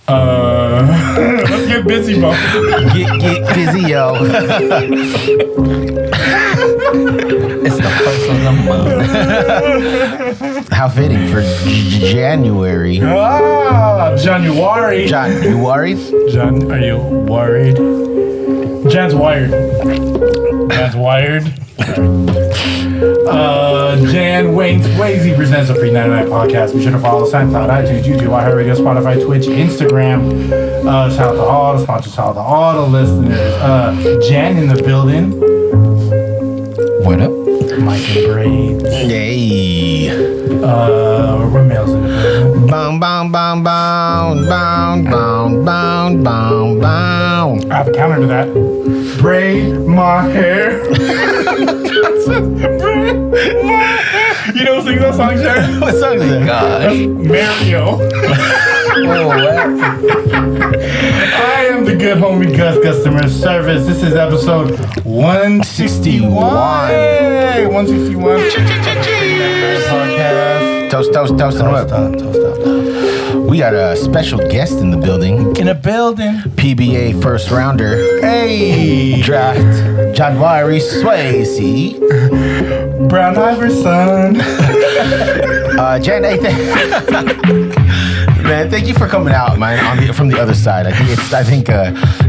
Let's get busy, bro. Get busy, yo. It's the first of the month. How fitting for January. January. John, you worried? John, are you worried? Jan's wired. Jan's wired. Jan Wayne Swayze presents the FREE99 podcast. Be sure to follow SoundCloud, iTunes, YouTube, iHeartRadio, Spotify, Twitch, Instagram. Shout out to all the sponsors, shout out to all the listeners. Jan in the building. What up? Mike and Braids. Yay. Rommel's in the building. Bound, bound, bound, bound, bound, bound, bound, bound, bound. I have a counter to that. Braid my hair. You don't sing that song, Sharon? What song is that? That's Mario. Oh, what? I am the good homie Gus Customer Service. This is episode 161. Hey, 161. Podcast. Toast them up. Toast up. We got a special guest in the building. In the building. PBA first rounder. Hey. Draft. January Swayze. Brown Iverson. Jan, hey, man, thank you for coming out, man. From the other side, I think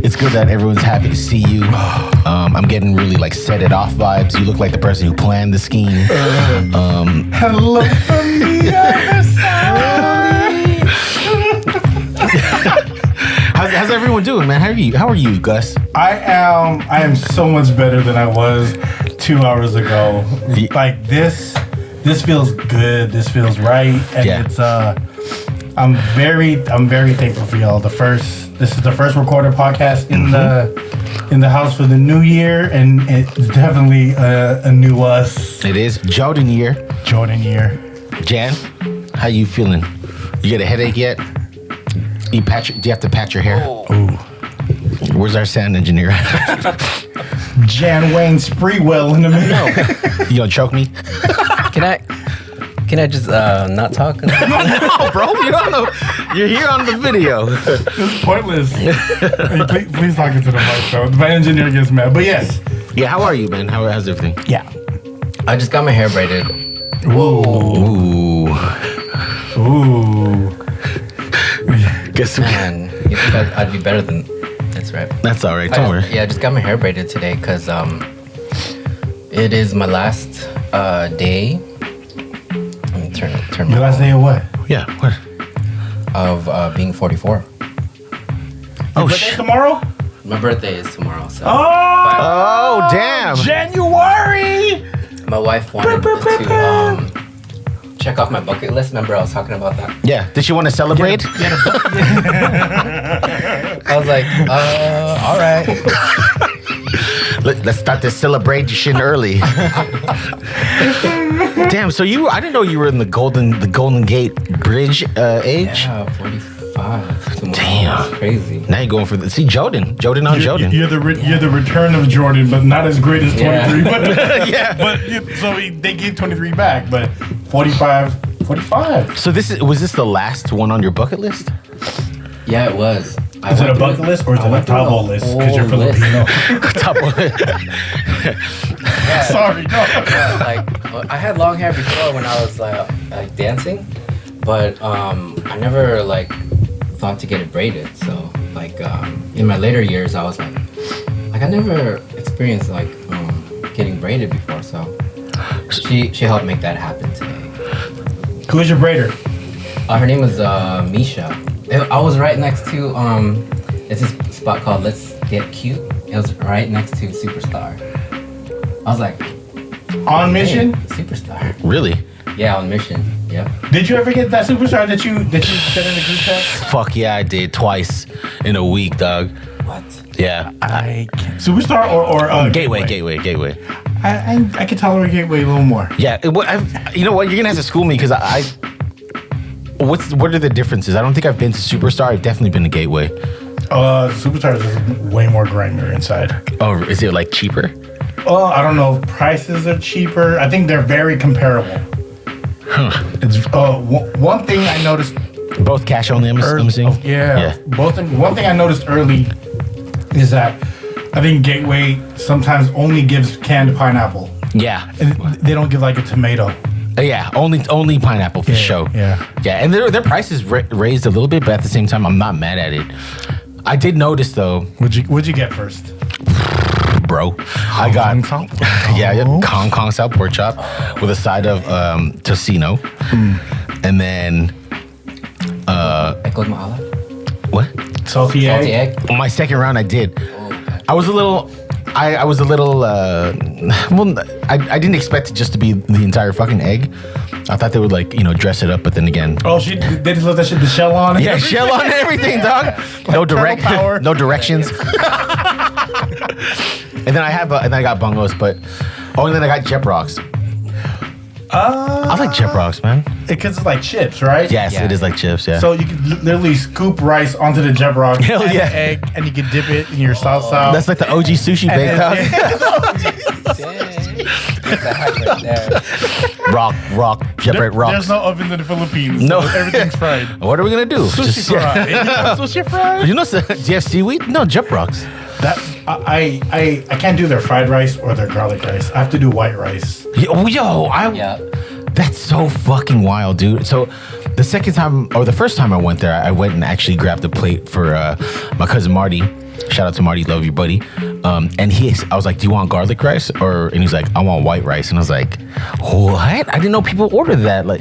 it's good that everyone's happy to see you. I'm getting really like set it off vibes. You look like the person who planned the scheme. Hello from the other side. How's everyone doing, man? How are you, Gus? I am so much better than I was 2 hours ago. Like this feels good. This feels right, and it's I'm very thankful for y'all. This is the first recorded podcast in the house for the new year, and it's definitely a new us. It is Jordan year. Jan, how you feeling? You get a headache yet? Do you have to patch your hair? Ooh. Where's our sound engineer? Jan Wayne Spreewell in the middle. You gonna choke me? Can I just not talk? No, bro. You're here on the video. It's pointless. Hey, please talk into the mic, though. My engineer gets mad. But yes. Yeah, how are you, man? How's everything? Yeah. I just got my hair braided. Ooh. Guess Man, you think I'd be better than this, right? That's all right. Don't worry. Yeah, I just got my hair braided today because it is my last day. Let me turn. Your last day of what? Yeah. What? Of being 44. Oh shit! Tomorrow? My birthday is tomorrow, so. Oh damn! January. My wife wanted to check off my bucket list. Remember I was talking about that? Yeah. Did she want to celebrate? I was like, all right. Let's start this celebration early. Damn. So I didn't know you were in the Golden Gate Bridge age. Yeah, 45. Tomorrow. Damn. That's crazy. Now you're going for Jordan on Jordan. You're the return of Jordan, but not as great as 23. Yeah. But they gave 23 back, but 45. So was this the last one on your bucket list? Yeah, it was. Is it a bucket list or is it a tabo list? Because you're Filipino. Yeah. Sorry, no. Yeah, like I had long hair before when I was like dancing, but I never like thought to get it braided. So like in my later years, I was like I never experienced like getting braided before. So she helped make that happen today. Who is your braider? Her name was Misha. I was right next to it's this spot called Let's Get Cute. It was right next to Superstar. I was like, on mission? Superstar. Really? Yeah, on mission. Yeah. Did you ever get that Superstar that you said in the group chat? Fuck yeah, I did twice in a week, dog. What? Yeah. Superstar or Gateway. I can tolerate Gateway a little more. Yeah. You know what? You're gonna have to school me because what are the differences? I don't think I've been to Superstar. I've definitely been to Gateway. Superstar is just way more grimier inside. Oh, is it like cheaper? I don't know if prices are cheaper. I think they're very comparable. Huh. It's one thing I noticed Both cash only, I'm assuming? Yeah. Both. One thing I noticed early is that I think Gateway sometimes only gives canned pineapple. Yeah. And they don't give like a tomato. Yeah, only pineapple for show. Yeah. Yeah, and their prices raised a little bit, but at the same time, I'm not mad at it. I did notice though. What'd you get first? Bro, I got Hong Kong style pork chop with a side of tocino, and then what? Salty egg. On my second round, I did. I was a little. I was a little. Well, I didn't expect it just to be the entire fucking egg. I thought they would dress it up, but then again. Oh, they just left that shit, the shell on. And everything. Shell on everything, dog. No directions. And then and then I got bungos, and then I got Jep Rocks. I like Jep Rocks, man. Because it's like chips, right? Yes, it is like chips, yeah. So you can literally scoop rice onto the Jep Rocks, Hell yeah. egg, and you can dip it in your salsa. That's like the OG sushi bake, dog. Rock, Jep Rocks. There's no ovens in the Philippines. No. So everything's fried. What are we gonna do? Sushi fried. Sushi fried? Do you have seaweed? No, Jep Rocks. That I can't do their fried rice or their garlic rice. I have to do white rice. That's so fucking wild, dude. So the first time I went there, I went and actually grabbed a plate for my cousin Marty. Shout out to Marty, love you, buddy. And I was like, "Do you want garlic rice?" And he's like, "I want white rice." And I was like, "What? I didn't know people order that." But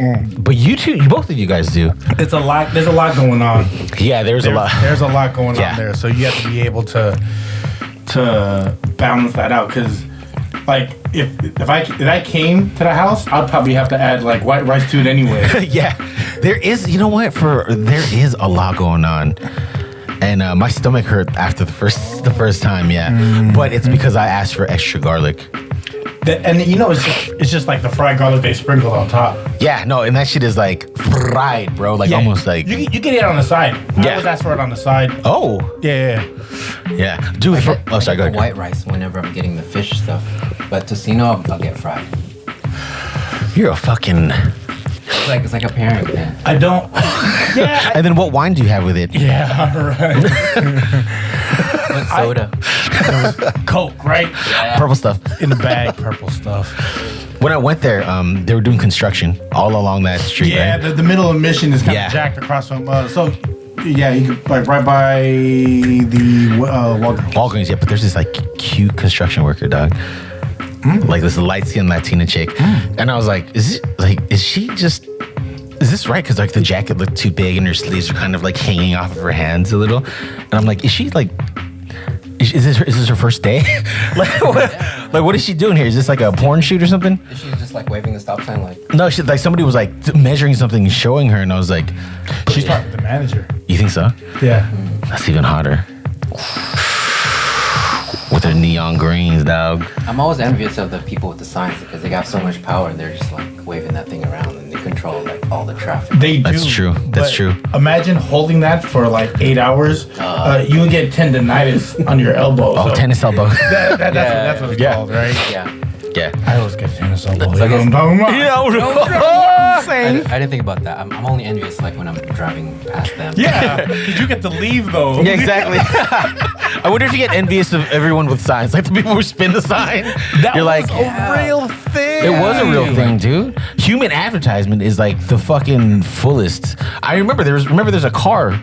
both of you guys do. It's a lot. There's a lot going on. Yeah, there's a lot. There's a lot going on there. So you have to be able to balance that out. Because if I came to the house, I'd probably have to add white rice to it anyway. Yeah, there is. You know what? There is a lot going on. And my stomach hurt after the first time, but it's because I asked for extra garlic. It's just like the fried garlic they sprinkled on top. Yeah, no, and that shit is fried, bro. Almost like you get it on the side. I always ask for it on the side. Oh, yeah. Dude, sorry, go ahead. White rice whenever I'm getting the fish stuff, but tocino I'll get fried. You're a fucking. It's like a parent thing. I don't. Yeah. And then what wine do you have with it? Yeah, right. With soda. Coke, right? Yeah. Purple stuff. In the bag, purple stuff. When I went there, they were doing construction all along that street. Yeah, right? the middle of Mission is kind of jacked across from. You could right by the Walgreens. Walgreens, yeah, but there's this cute construction worker, dog. Like this light-skinned Latina chick, and I was like, is this right? Because the jacket looked too big and her sleeves are kind of hanging off of her hands a little, and I'm like, is she is this her first day? What is she doing here? Is this a porn shoot or something? Is she just waving the stop sign No, she somebody was measuring something and showing her, and I was like, she's probably the manager. You think so? Yeah. That's even hotter. With their neon greens, dog. I'm always envious of the people with the signs because they got so much power and they're just waving that thing around and they control all the traffic. They do. That's true. That's true. Imagine holding that for 8 hours. You would get tendonitis on your elbow. Oh, tennis elbow. That's what it's called, right? Yeah. Yeah. I always get tennis elbow. So I guess- Yeah. I didn't think about that. I'm only envious when I'm driving past them. Yeah, because you get to leave though. Yeah, exactly. I wonder if you get envious of everyone with signs, the people who spin the sign. You're like, a real thing. It was a real thing, dude. Human advertisement is the fucking fullest. I remember there's a car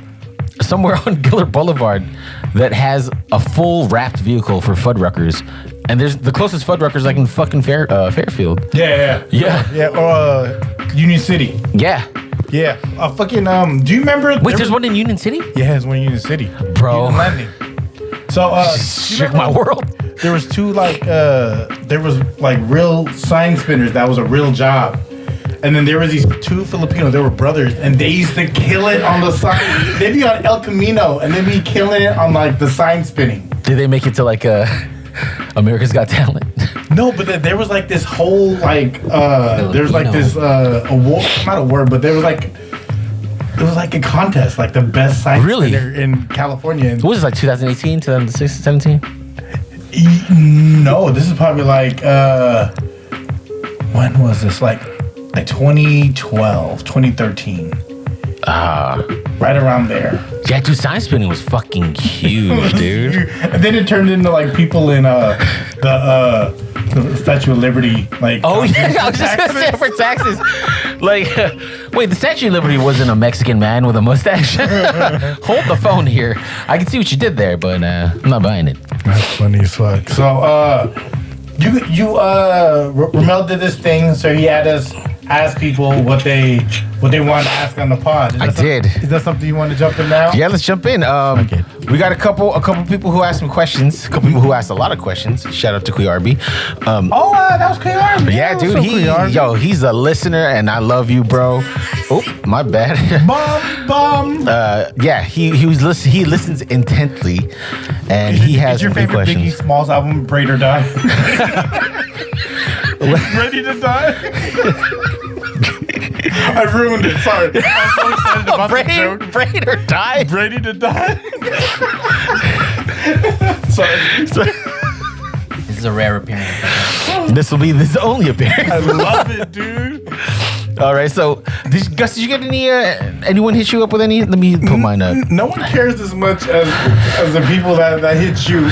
somewhere on Gillard Boulevard that has a full wrapped vehicle for Fuddruckers. And there's the closest Fuddruckers in fucking Fairfield. Yeah. Or Union City. Yeah. Yeah. Do you remember? Wait, there's one in Union City? Yeah, there's one in Union City. Bro. Union Landing. So, shook my world. There was two real sign spinners. That was a real job. And then there was these two Filipinos. They were brothers, and they used to kill it on the sign. They'd be on El Camino, and they'd be killing it on the sign spinning. Did they make it to America's Got Talent? No, but there was this whole there's this award, not award, but there was it was a contest, the best sign spinner in California. What was it, 2018, 2016, 17? No, this is probably when was this? 2012, 2013. Right around there. Yeah, dude, sign spinning was fucking huge, dude. And then it turned into like people in the Statue of Liberty, like Oh yeah, I was just gonna say for taxes. Like, wait, the Statue of Liberty wasn't a Mexican man with a mustache. Hold the phone here. I can see what you did there, but I'm not buying it. That's funny as fuck. So, Rommel did this thing, so he had us ask people what they want to ask on the pod. I did. Is that something you want to jump in now? Yeah, let's jump in. Okay. We got a couple people who asked some questions. A couple people who asked a lot of questions. Shout out to Kuyarbi. That was Kuyarbi. Yeah, dude. He's a listener, and I love you, bro. Oh, my bad. Bum. Yeah, he listens intently, and he has Is your some good favorite Biggie questions. Smalls album Braid or Die? Ready to Die? I ruined it. Sorry. I'm so excited about the joke. Braid or Die? Ready to Die? Sorry. This is a rare appearance. This will be this only appearance. I love it, dude. All right, so Gus, did you get anyone hit you up with any? Let me put mine up. No one cares as much as the people that hit you.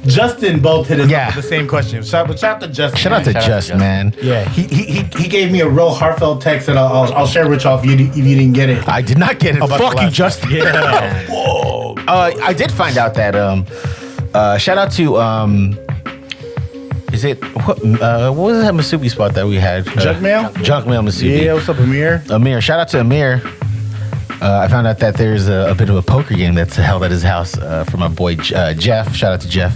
Justin both hit us up with the same question. Shout out to Justin. Shout out to Just, man. Yeah, he gave me a real heartfelt text that I'll share with y'all if you didn't get it. I did not get it. Fuck you, Justin. Yeah. Whoa. I did find out that shout out to is it what was that Masubi spot that we had? Junk Mail Masubi. Yeah, what's up, Amir? Shout out to Amir. I found out that there's a bit of a poker game that's held at his house for my boy Jeff. Shout out to Jeff.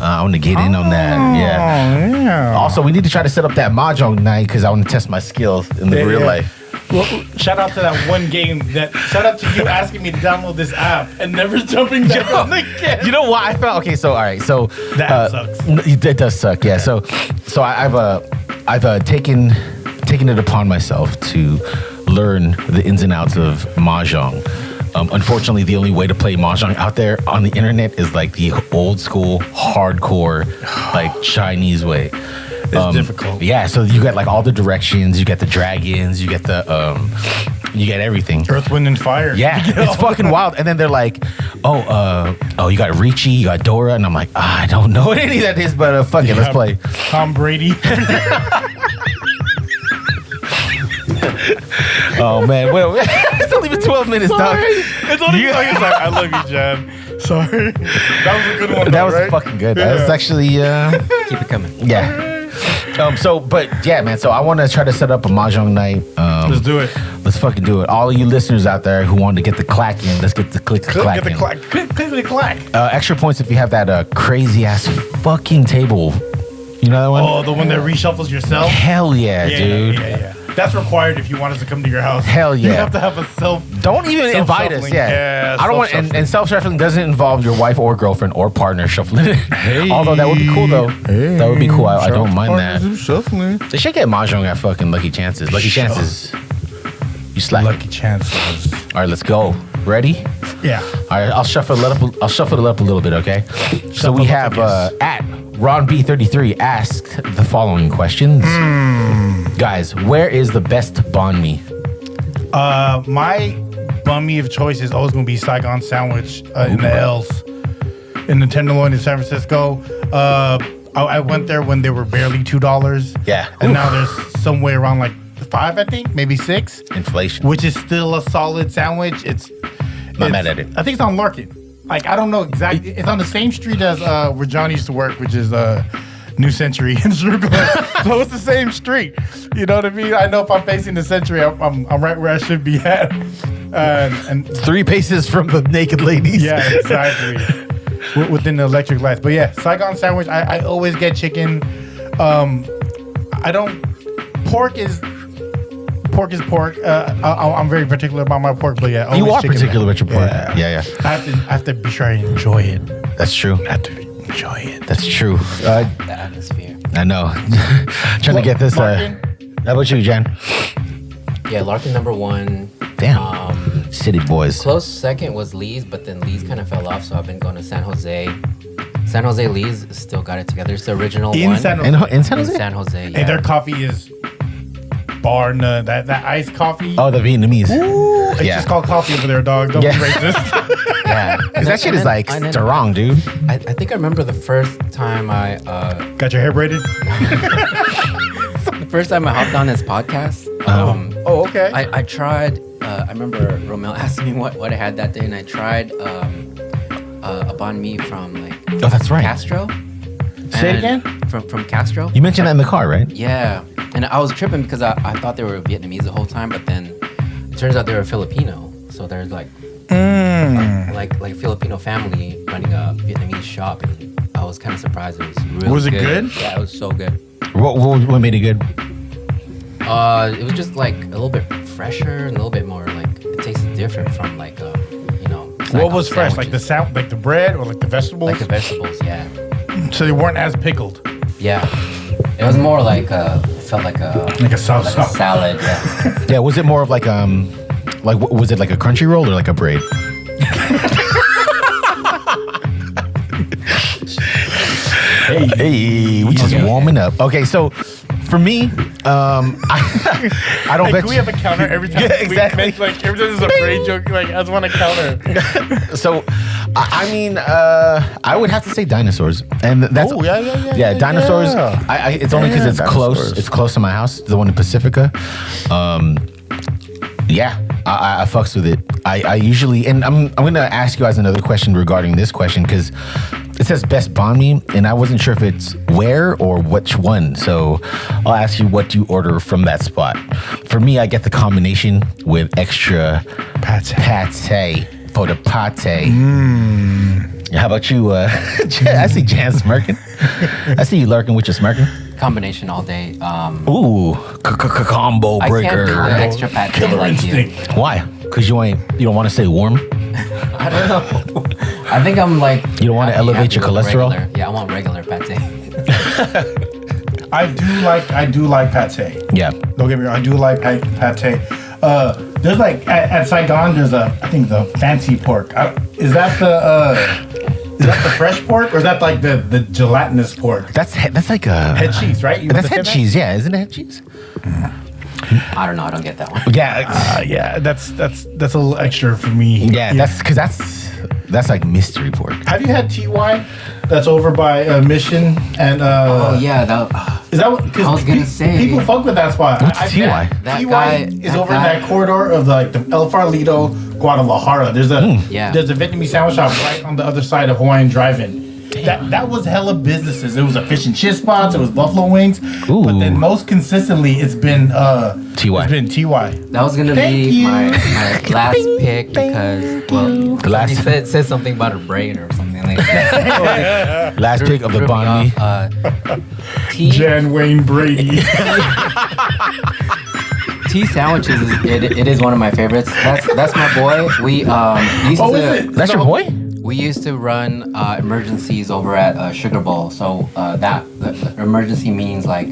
I want to get in on that. Yeah. Also, we need to try to set up that mahjong night because I want to test my skills in the real life. Well, shout out to that one game shout out to you asking me to download this app and never jumping back on the game. You know what I felt? Okay, so all right, so that app sucks. It does suck, yeah. So I've taken it upon myself to learn the ins and outs of mahjong. Unfortunately, the only way to play mahjong out there on the internet is like the old school, hardcore, like Chinese way. It's difficult. Yeah, so you get like all the directions, you get the dragons, you get the you get everything. Earth, Wind, and Fire. Yeah, it's fucking wild. And then they're like, oh, you got Ricci, you got Dora, and I'm like, I don't know what any of that is, but fuck it, let's play. Tom Brady. Oh man, well, it's only been 12 minutes, dog. It's only like, I love you, Jan. Sorry. That was a good one. That was fucking good. That was actually Keep it coming. Yeah. But yeah, man. So I want to try to set up a mahjong night. Let's do it. Let's fucking do it. All of you listeners out there who want to get the clack in, let's get the clack Get the in. clack. Click the clack. Extra points if you have that crazy ass fucking table. You know that one? Oh, the one that reshuffles yourself? Hell yeah, dude. Yeah. That's required if you want us to come to your house. Hell yeah. You have to have a Don't even invite us. Yeah. I don't want. And self-shuffling doesn't involve your wife or girlfriend or partner shuffling. Hey. Although that would be cool though. Hey. That would be cool. I don't mind that. Shuffling. They should get mahjong at fucking Lucky Chances. Lucky Chances. You slack. Lucky Chances. All right, let's go. Ready? Yeah. All right, I'll shuffle it up a little bit, okay? So we have at RonB33 asked the following questions. Guys, where is the best banh mi? My banh mi of choice is always going to be Saigon Sandwich in the L's. In the Tenderloin in San Francisco. I went there when they were barely $2. Yeah. And now there's somewhere around like 5, I think, maybe 6. Inflation. Which is still a solid sandwich. Not mad at it. I think it's on Larkin. Like, I don't know exactly. It's on the same street as where John used to work, which is New Century in Sugar. So it's the same street. You know what I mean? I know if I'm facing the Century, I'm right where I should be at. And 3 paces from the naked ladies. Yeah, exactly. Within the electric lights. But yeah, Saigon Sandwich, I always get chicken. Pork is pork. I'm very particular about my pork, but yeah, you are particular with your pork. Yeah. I have to be sure I enjoy it. That's true. I have to enjoy it. That's true. The atmosphere. I know. Trying to get this. How about you, Jan? Yeah, Larkin number 1. Damn. City boys. Close second was Lee's, but then Lee's kind of fell off, so I've been going to San Jose. San Jose Lee's still got it together. It's the original one. In San Jose? In San Jose, yeah. Hey, their coffee is bar none. That iced coffee. Oh, the Vietnamese. Ooh, It's just called coffee over there, dog. Don't be racist. Yeah, because that shit is like strong, dude. I think I remember the first time I got your hair braided. The first time I hopped on this podcast. Okay. I tried. I remember Rommel asked me what I had that day, and I tried a banh mi from that's right. Castro. Say it again. From Castro. You mentioned that in the car, right? Yeah, and I was tripping because I thought they were Vietnamese the whole time, but then it turns out they were Filipino. So there's like Filipino family running a Vietnamese shop, and I was kind of surprised. It was really Was it good? Yeah, it was so good. What made it good? It was just like a little bit fresher, and a little bit more like it tasted different from What was fresh? Like the bread or like the vegetables? Like the vegetables, yeah. So they weren't as pickled. Yeah, it was more like it felt like a salsa. like a salad. Yeah. Yeah, was it more of was it like a crunchy roll or like a braid? Hey, we just warming up. Okay, so for me, I don't bet. Can we have a counter every time? Yeah, exactly. Every time there's a braid joke, I just want a counter. So, I mean, I would have to say dinosaurs, and that's yeah. Dinosaurs. Yeah. It's only because it's dinosaurs. close. It's close to my house, the one in Pacifica. Yeah, I fucks with it. I usually, and I'm gonna ask you guys another question regarding this question because it says best banh mi, and I wasn't sure if it's where or which one. So I'll ask you, what do you order from that spot? For me, I get the combination with extra pate for the pate. How about you? I see Jan smirking. I see you lurking with your smirking. Combination all day. Ooh, combo breaker. I can't do the extra pate Killer like you. instinct. Why? Because you don't want to stay warm? I don't know. I think I'm like. You don't want to elevate your cholesterol? Yeah, I want regular pate. I do like pate. Yeah. Don't get me wrong. I do like pate. There's at Saigon. There's I think the fancy pork. Is that the fresh pork or is that like the gelatinous pork? That's like a Head cheese, right? That's head cheese. Yeah, isn't it head cheese? I don't know. I don't get that one. Yeah. Yeah. That's a little extra for me. Yeah. That's because that's like mystery pork. Have you had TY? That's over by Mission and. Oh yeah, is that what? I was gonna say people fuck with that spot. What's TY? TY is over in that corridor of the El Farolito, Guadalajara. There's a Vietnamese sandwich shop right on the other side of Hawaiian Drive-In. That was hella businesses. It was a fish and chip spots. It was buffalo wings. Ooh. But then most consistently, it's been TY. It's been TY. That was gonna be my last pick because The last he said something about a brain or something like that. last pick of the banh mi. Jan Braidy. Tea sandwiches it is one of my favorites. That's my boy. We used to. Is it? That's your boy? We used to run emergencies over at Sugar Bowl. So the emergency means like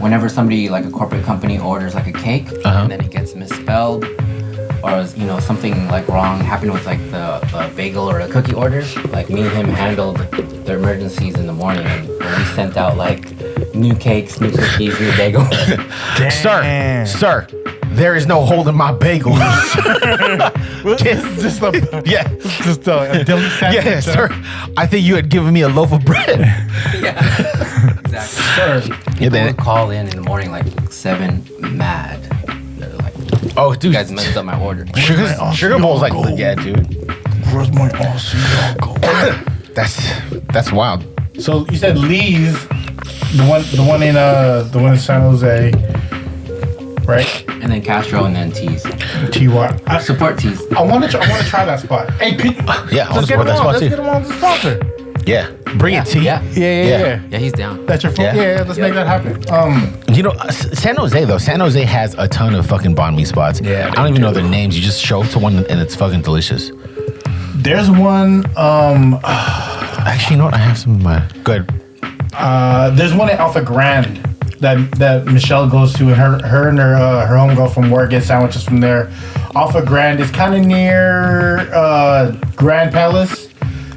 whenever somebody like a corporate company orders like a cake and then it gets misspelled or something like wrong happened with like the bagel or a cookie order. Like me and him handled the emergencies in the morning and we sent out like new cakes, new cookies, new bagels. Sir, there is no holding my bagel. Just a dilly sandwich. Yeah, sir. I think you had given me a loaf of bread. Yeah, exactly. Sir. People would call in the morning like 7 mad. They're like, oh, dude, you guys messed up my order. Sugar Bowl's like, yeah, dude. Where's my Aussie go? That's wild. So you said Lee's, the one in San Jose, right? And then Castro and then Tees. TY. Support Tees. I want to try that spot. Hey, yeah, I want to support that spot let's too. get him on the sponsor. Yeah, bring it, T. Yeah, he's down. That's your phone. Yeah, let's make that happen. San Jose though. San Jose has a ton of fucking banh mi spots. Yeah, I don't even know their names. You just show up to one and it's fucking delicious. There's one. Actually, you know what? I have some in my good. There's one at Alpha Grand that Michelle goes to, and her and her homegirl from work get sandwiches from there. Alpha Grand is kind of near Grand Palace.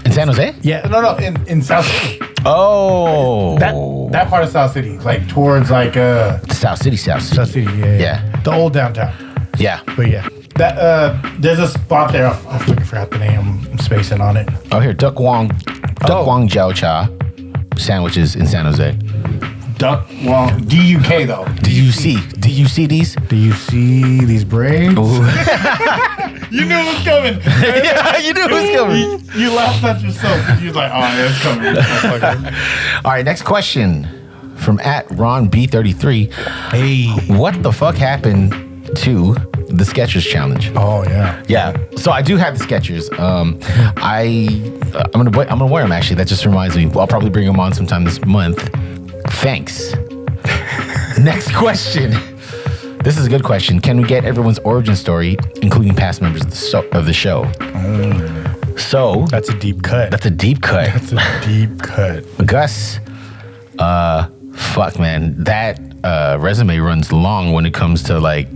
In San Jose? Yeah, no, in South City. Oh, that part of South City, like towards like South City. South City, yeah. The old downtown. Yeah, but yeah. That there's a spot there. I fucking forgot the name. I'm spacing on it. Oh, here, Duck Wong Jiao Cha sandwiches in San Jose. Duck Wong DUK though. Do you see these? Do you see these braids? You knew it was coming. Yeah, you knew it was coming. You laughed at yourself. You was like, oh, yeah, it's coming. All right, next question from @RonB33. Hey. What the fuck happened to the Skechers challenge? Oh yeah. Yeah. So I do have the Skechers. I'm gonna wear them actually. That just reminds me. I'll probably bring them on sometime this month. Thanks. Next question. This is a good question. Can we get everyone's origin story, including past members of the show? So That's a deep cut. That's a deep cut. Gus, fuck man, that resume runs long when it comes to like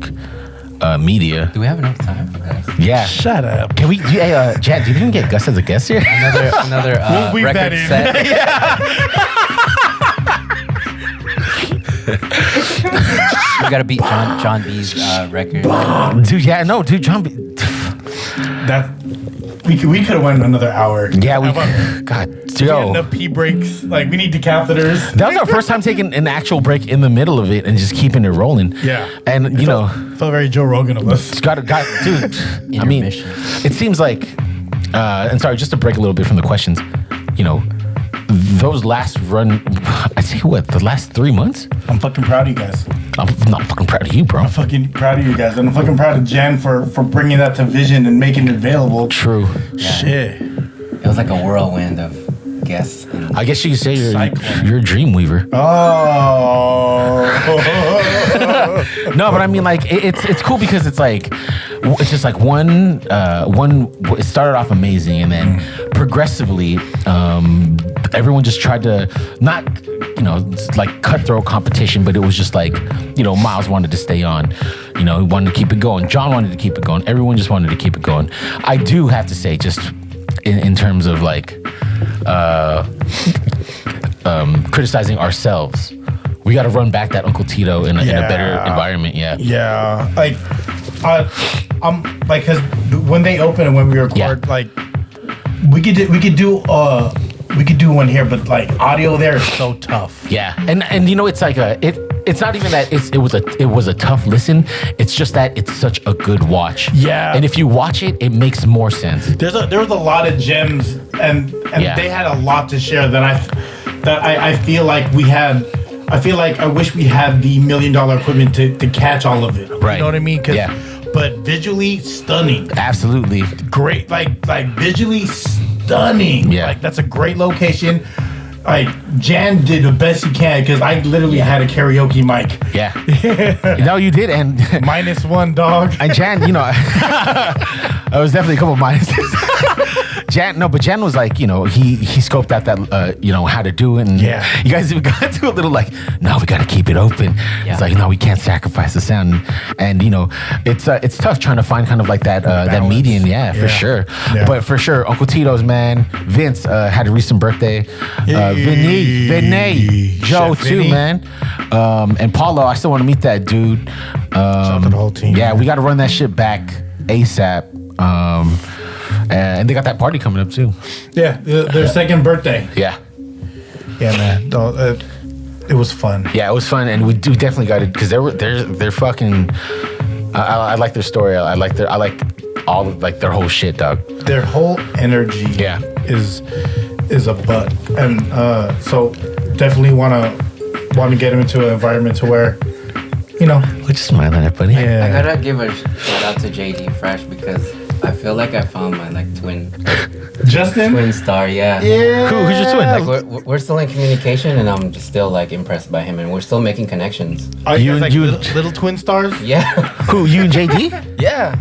media. Do we have enough time for that? Yeah. Shut up. Can we? Hey, Chad, did you even get Gus as a guest here? Another We'll weave that record in. set. We gotta beat John B's record. Dude, yeah, no, dude, John B. That we could have went another hour. Yeah, we. How about- God, We had yo. enough pee breaks. Like we need decapitors. That was our first time taking an actual break in the middle of it and just keeping it rolling. Yeah. And, you know, Felt very Joe Rogan of us. it's got, dude, I mean, Intermission. it seems like, and sorry, just to break a little bit from the questions, you know, those last I say what, the last 3 months? I'm fucking proud of you guys. I'm not fucking proud of you, bro. I'm fucking proud of you guys. And I'm fucking proud of Jan for bringing that to Vision and making it available. True. Shit. It was like a whirlwind of guests. And I guess you could say Cyclone. you're a dream weaver. Oh. No, but I mean, like, it's cool because it's like, it's just like one, it started off amazing and then progressively, everyone just tried to not, you know, like cutthroat competition, but it was just like, you know, Miles wanted to stay on, you know, he wanted to keep it going. John wanted to keep it going. Everyone just wanted to keep it going. I do have to say, just in terms of like, criticizing ourselves, we got to run back that Uncle Tito in a better environment. Yeah. Yeah. Like, I'm like, cause when they open and when we record, like, we could do one here, but like audio there is so tough. Yeah, and you know, it's like it's not even that it was a tough listen. It's just that it's such a good watch. Yeah. And if you watch it, it makes more sense. There was a lot of gems, and they had a lot to share that I feel like we had. I feel like I wish we had the $1 million equipment to catch all of it. Right. You know what I mean? Yeah. But visually stunning. Absolutely. Great. Like visually stunning. Yeah. Like that's a great location. Like Jan did the best he can because I literally had a karaoke mic. Yeah. No, you did, and -1 dog. and Jan, you know, it was definitely a couple of minuses. Jan was like, you know, he scoped out that, you know, how to do it. And Yeah. you guys even got to a little like, no, we got to keep it open. Yeah. It's like, no, we can't sacrifice the sound. And, you know, it's tough trying to find kind of like that Balance. median. Yeah, for sure. Yeah. But for sure, Uncle Tito's, man, Vince had a recent birthday. Vinny, Joe Chef too, Vinny. man. And Paulo, I still want to meet that dude. Shout out to the whole team. Yeah, we got to run that shit back ASAP. And they got that party coming up too. Yeah, their second birthday. Yeah. Yeah, man. It was fun. Yeah, it was fun, and we definitely got it because they're fucking. I like their story. I like all of like their whole shit, dog. Their whole energy. Yeah. is a butt, and so definitely want to get them into an environment to where, you know. We're just smiling at buddy. Yeah. I gotta give a shout out to JD Fresh because I feel like I found my like twin star. Yeah. Yeah. Who's your twin? Like we're still in communication, and I'm just still like impressed by him, and we're still making connections. Are you guys like you- little twin stars? Yeah. Who, you and JD? Yeah.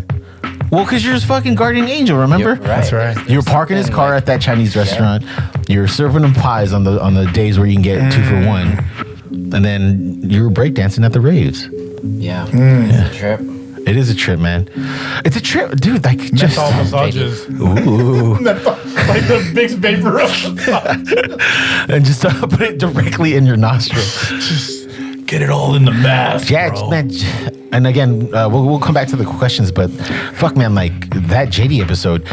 Well, because you're his fucking guardian angel, remember? You're right. That's right. There's You were parking his something, car like- at that Chinese restaurant. You're serving him pies on the days where you can get 2 for 1. And then you were breakdancing at the raves. Yeah. It's a trip. It is a trip, man. It's a trip, dude. Like just Menthol massages. ooh, Like the Vicks vapor. and just put it directly in your nostril. Just Get it all in the mask, Yeah, bro. man. And again, we'll come back to the questions, but fuck, man, like that JD episode,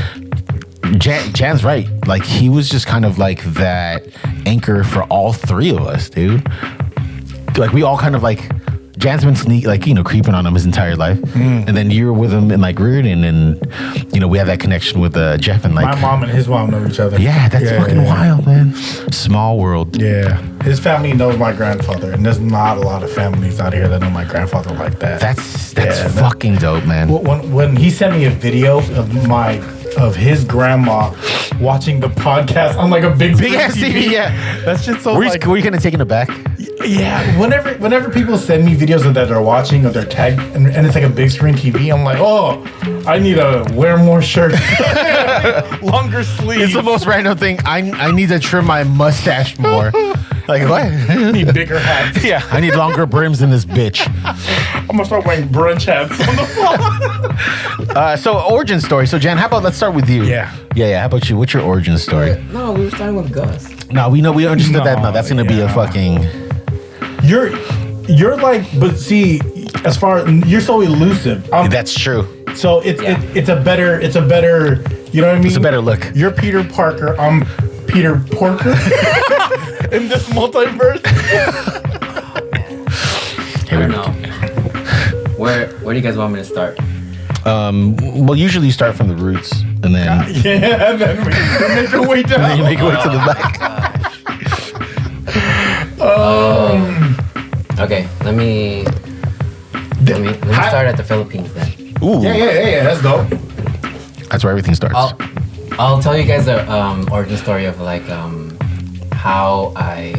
Jan's right. Like he was just kind of like that anchor for all three of us, dude. Like we all kind of like Jan's been creeping on him his entire life, and then you're with him in like Reardon, and we have that connection with Jeff and like my mom and his mom know each other. Yeah, that's fucking wild, man. Small world. Yeah, his family knows my grandfather, and there's not a lot of families out here that know my grandfather like that. That's fucking dope, man. When he sent me a video of his grandma watching the podcast on like a big ass TV, yeah. That's just so. Were you kind of taken aback? Yeah, whenever people send me videos of that they're watching or they're tagged and it's like a big screen TV, I'm like, oh, I need to wear more shirts, longer sleeves. It's the most random thing. I need to trim my mustache more. Like what? I need bigger hats. Yeah, I need longer brims in this bitch. I'm gonna start wearing brunch hats on the floor. So origin story. So Jan, how about let's start with you? Yeah. How about you? What's your origin story? No, we were starting with Gus. No, we understood that. No, that's gonna be a fucking. You're like, but see, as far you're so elusive. That's true. So it's a better, you know what I mean? It's a better look. You're Peter Parker. I'm Peter Porker in this multiverse. I don't know. Where do you guys want me to start? Well, usually you start from the roots and then and then we make our way down. and then you make your way to the back. Okay, let me start at the Philippines then. Ooh, Yeah. That's dope. that's where everything starts. I'll tell you guys the origin story of like how I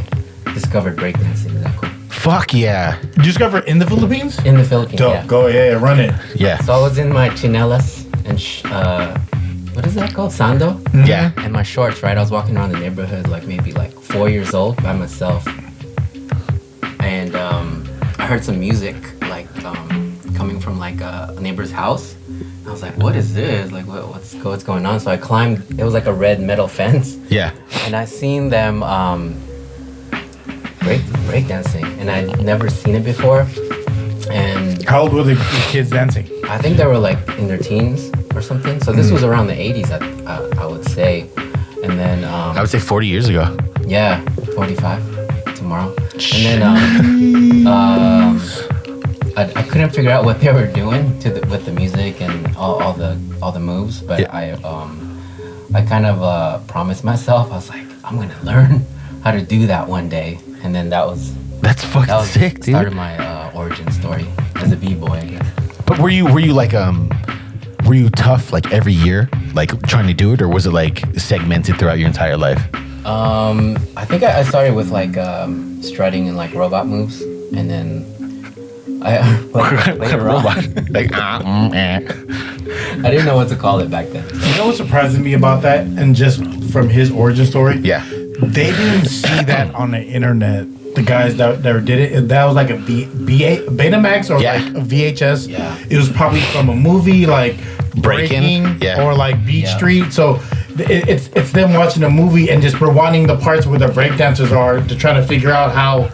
discovered breakdancing. Is that cool? Fuck yeah, Did you discover in the Philippines? In the Philippines, Dope. yeah. Go, run it. yeah, So I was in my chinelas and what is that called? Sando? yeah. And my shorts, right? I was walking around the neighborhood like maybe like 4 years old by myself. And I heard some music like coming from like a neighbor's house. I was like, what is this? Like what's going on? So I climbed, it was like a red metal fence. Yeah. And I seen them breakdancing, and I'd never seen it before. And How old were the kids dancing? I think they were like in their teens or something. So this was around the 80s, I would say. And then I would say 40 years ago. yeah, 45 tomorrow. And then I couldn't figure out what they were doing with the music and all the moves, but Yeah. I kind of promised myself, I was like, I'm gonna learn how to do that one day. And then That's that fucking was sick, dude. started my origin story as a b-boy, I guess. But were you like were you tough like every year, like trying to do it, or was it like segmented throughout your entire life? I think I started with like strutting and like robot moves, and then later on, Like I didn't know what to call it back then. You know what surprises me about that? And just from his origin story? yeah. They didn't see that on the internet. The guys that did it, that was like a Betamax or Yeah. like a VHS. Yeah. It was probably from a movie like Breaking, yeah. or like Beat Yeah. Street. So it's them watching a movie and just rewinding the parts where the breakdancers are to try to figure out how.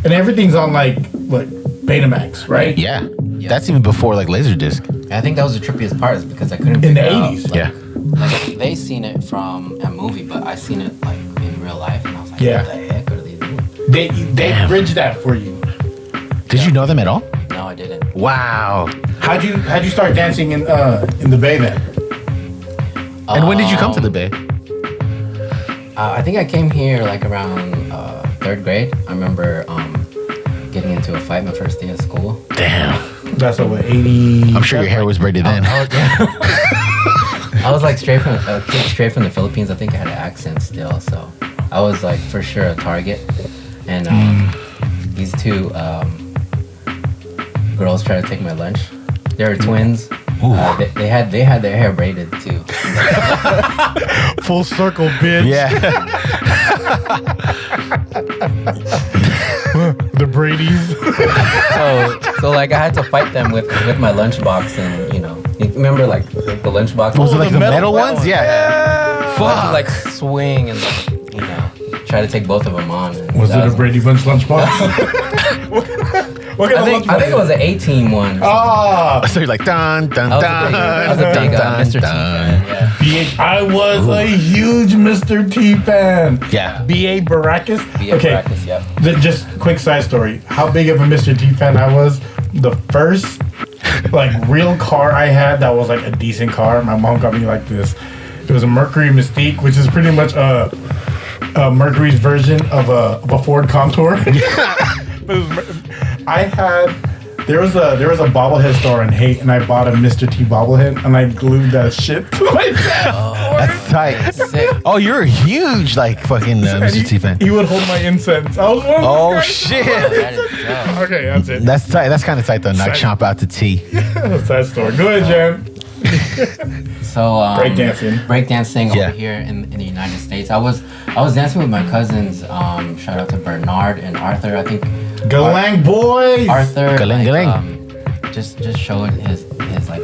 And everything's on like what Betamax, right? Yeah. That's even before like Laserdisc. I think that was the trippiest part, is because I couldn't In figure the out. 80s. Like, Yeah. like they seen it from a movie, but I seen it like in real life, and I was like, Yeah. what the heck are they doing? They Damn. bridged that for you. Did you know them at all? No, I didn't. Wow. How'd you start dancing in the Bay then? And when did you come to the Bay? I think I came here like around 3rd grade. I remember getting into a fight my first day of school. Damn. That's over 80. I'm sure your hair was braided then. I was like straight from the Philippines. I think I had an accent still, so I was like for sure a target. And these two girls tried to take my lunch. They were twins. They had their hair braided too. Full circle, bitch. Yeah. The Brady's. So like I had to fight them with my lunchbox, and you remember like the lunchbox. Was it like the the metal metal ones? Yeah. So I had to like swing and like, try to take both of them on. And Was that it a Brady Bunch lunchbox? I think it was an 18 one. So you're like dun dun dun. I was a big Mr. T fan. Yeah. I was a huge Mr. T fan. Yeah. B.A. Baracus. B.A. Baracus, yep. Just quick side story. How big of a Mr. T fan I was. The first real car I had that was like a decent car. My mom got me like this. It was a Mercury Mystique, which is pretty much Mercury's version of a Ford Contour. There was a bobblehead store in Haight, and I bought a Mr. T bobblehead, and I glued that shit to my desk. That's tight. Sick. Oh, you're a huge fucking Mr. T fan. He would hold my incense. I was one of those guys. Shit. That is dope. Okay, that's it. That's tight. That's kind of tight though. Not chomp out the T. That's that story. Go ahead, Jan. So breakdancing over here in the United States. I was dancing with my cousins. Shout out to Bernard and Arthur. I think Galang boys. Arthur Galang. just showed his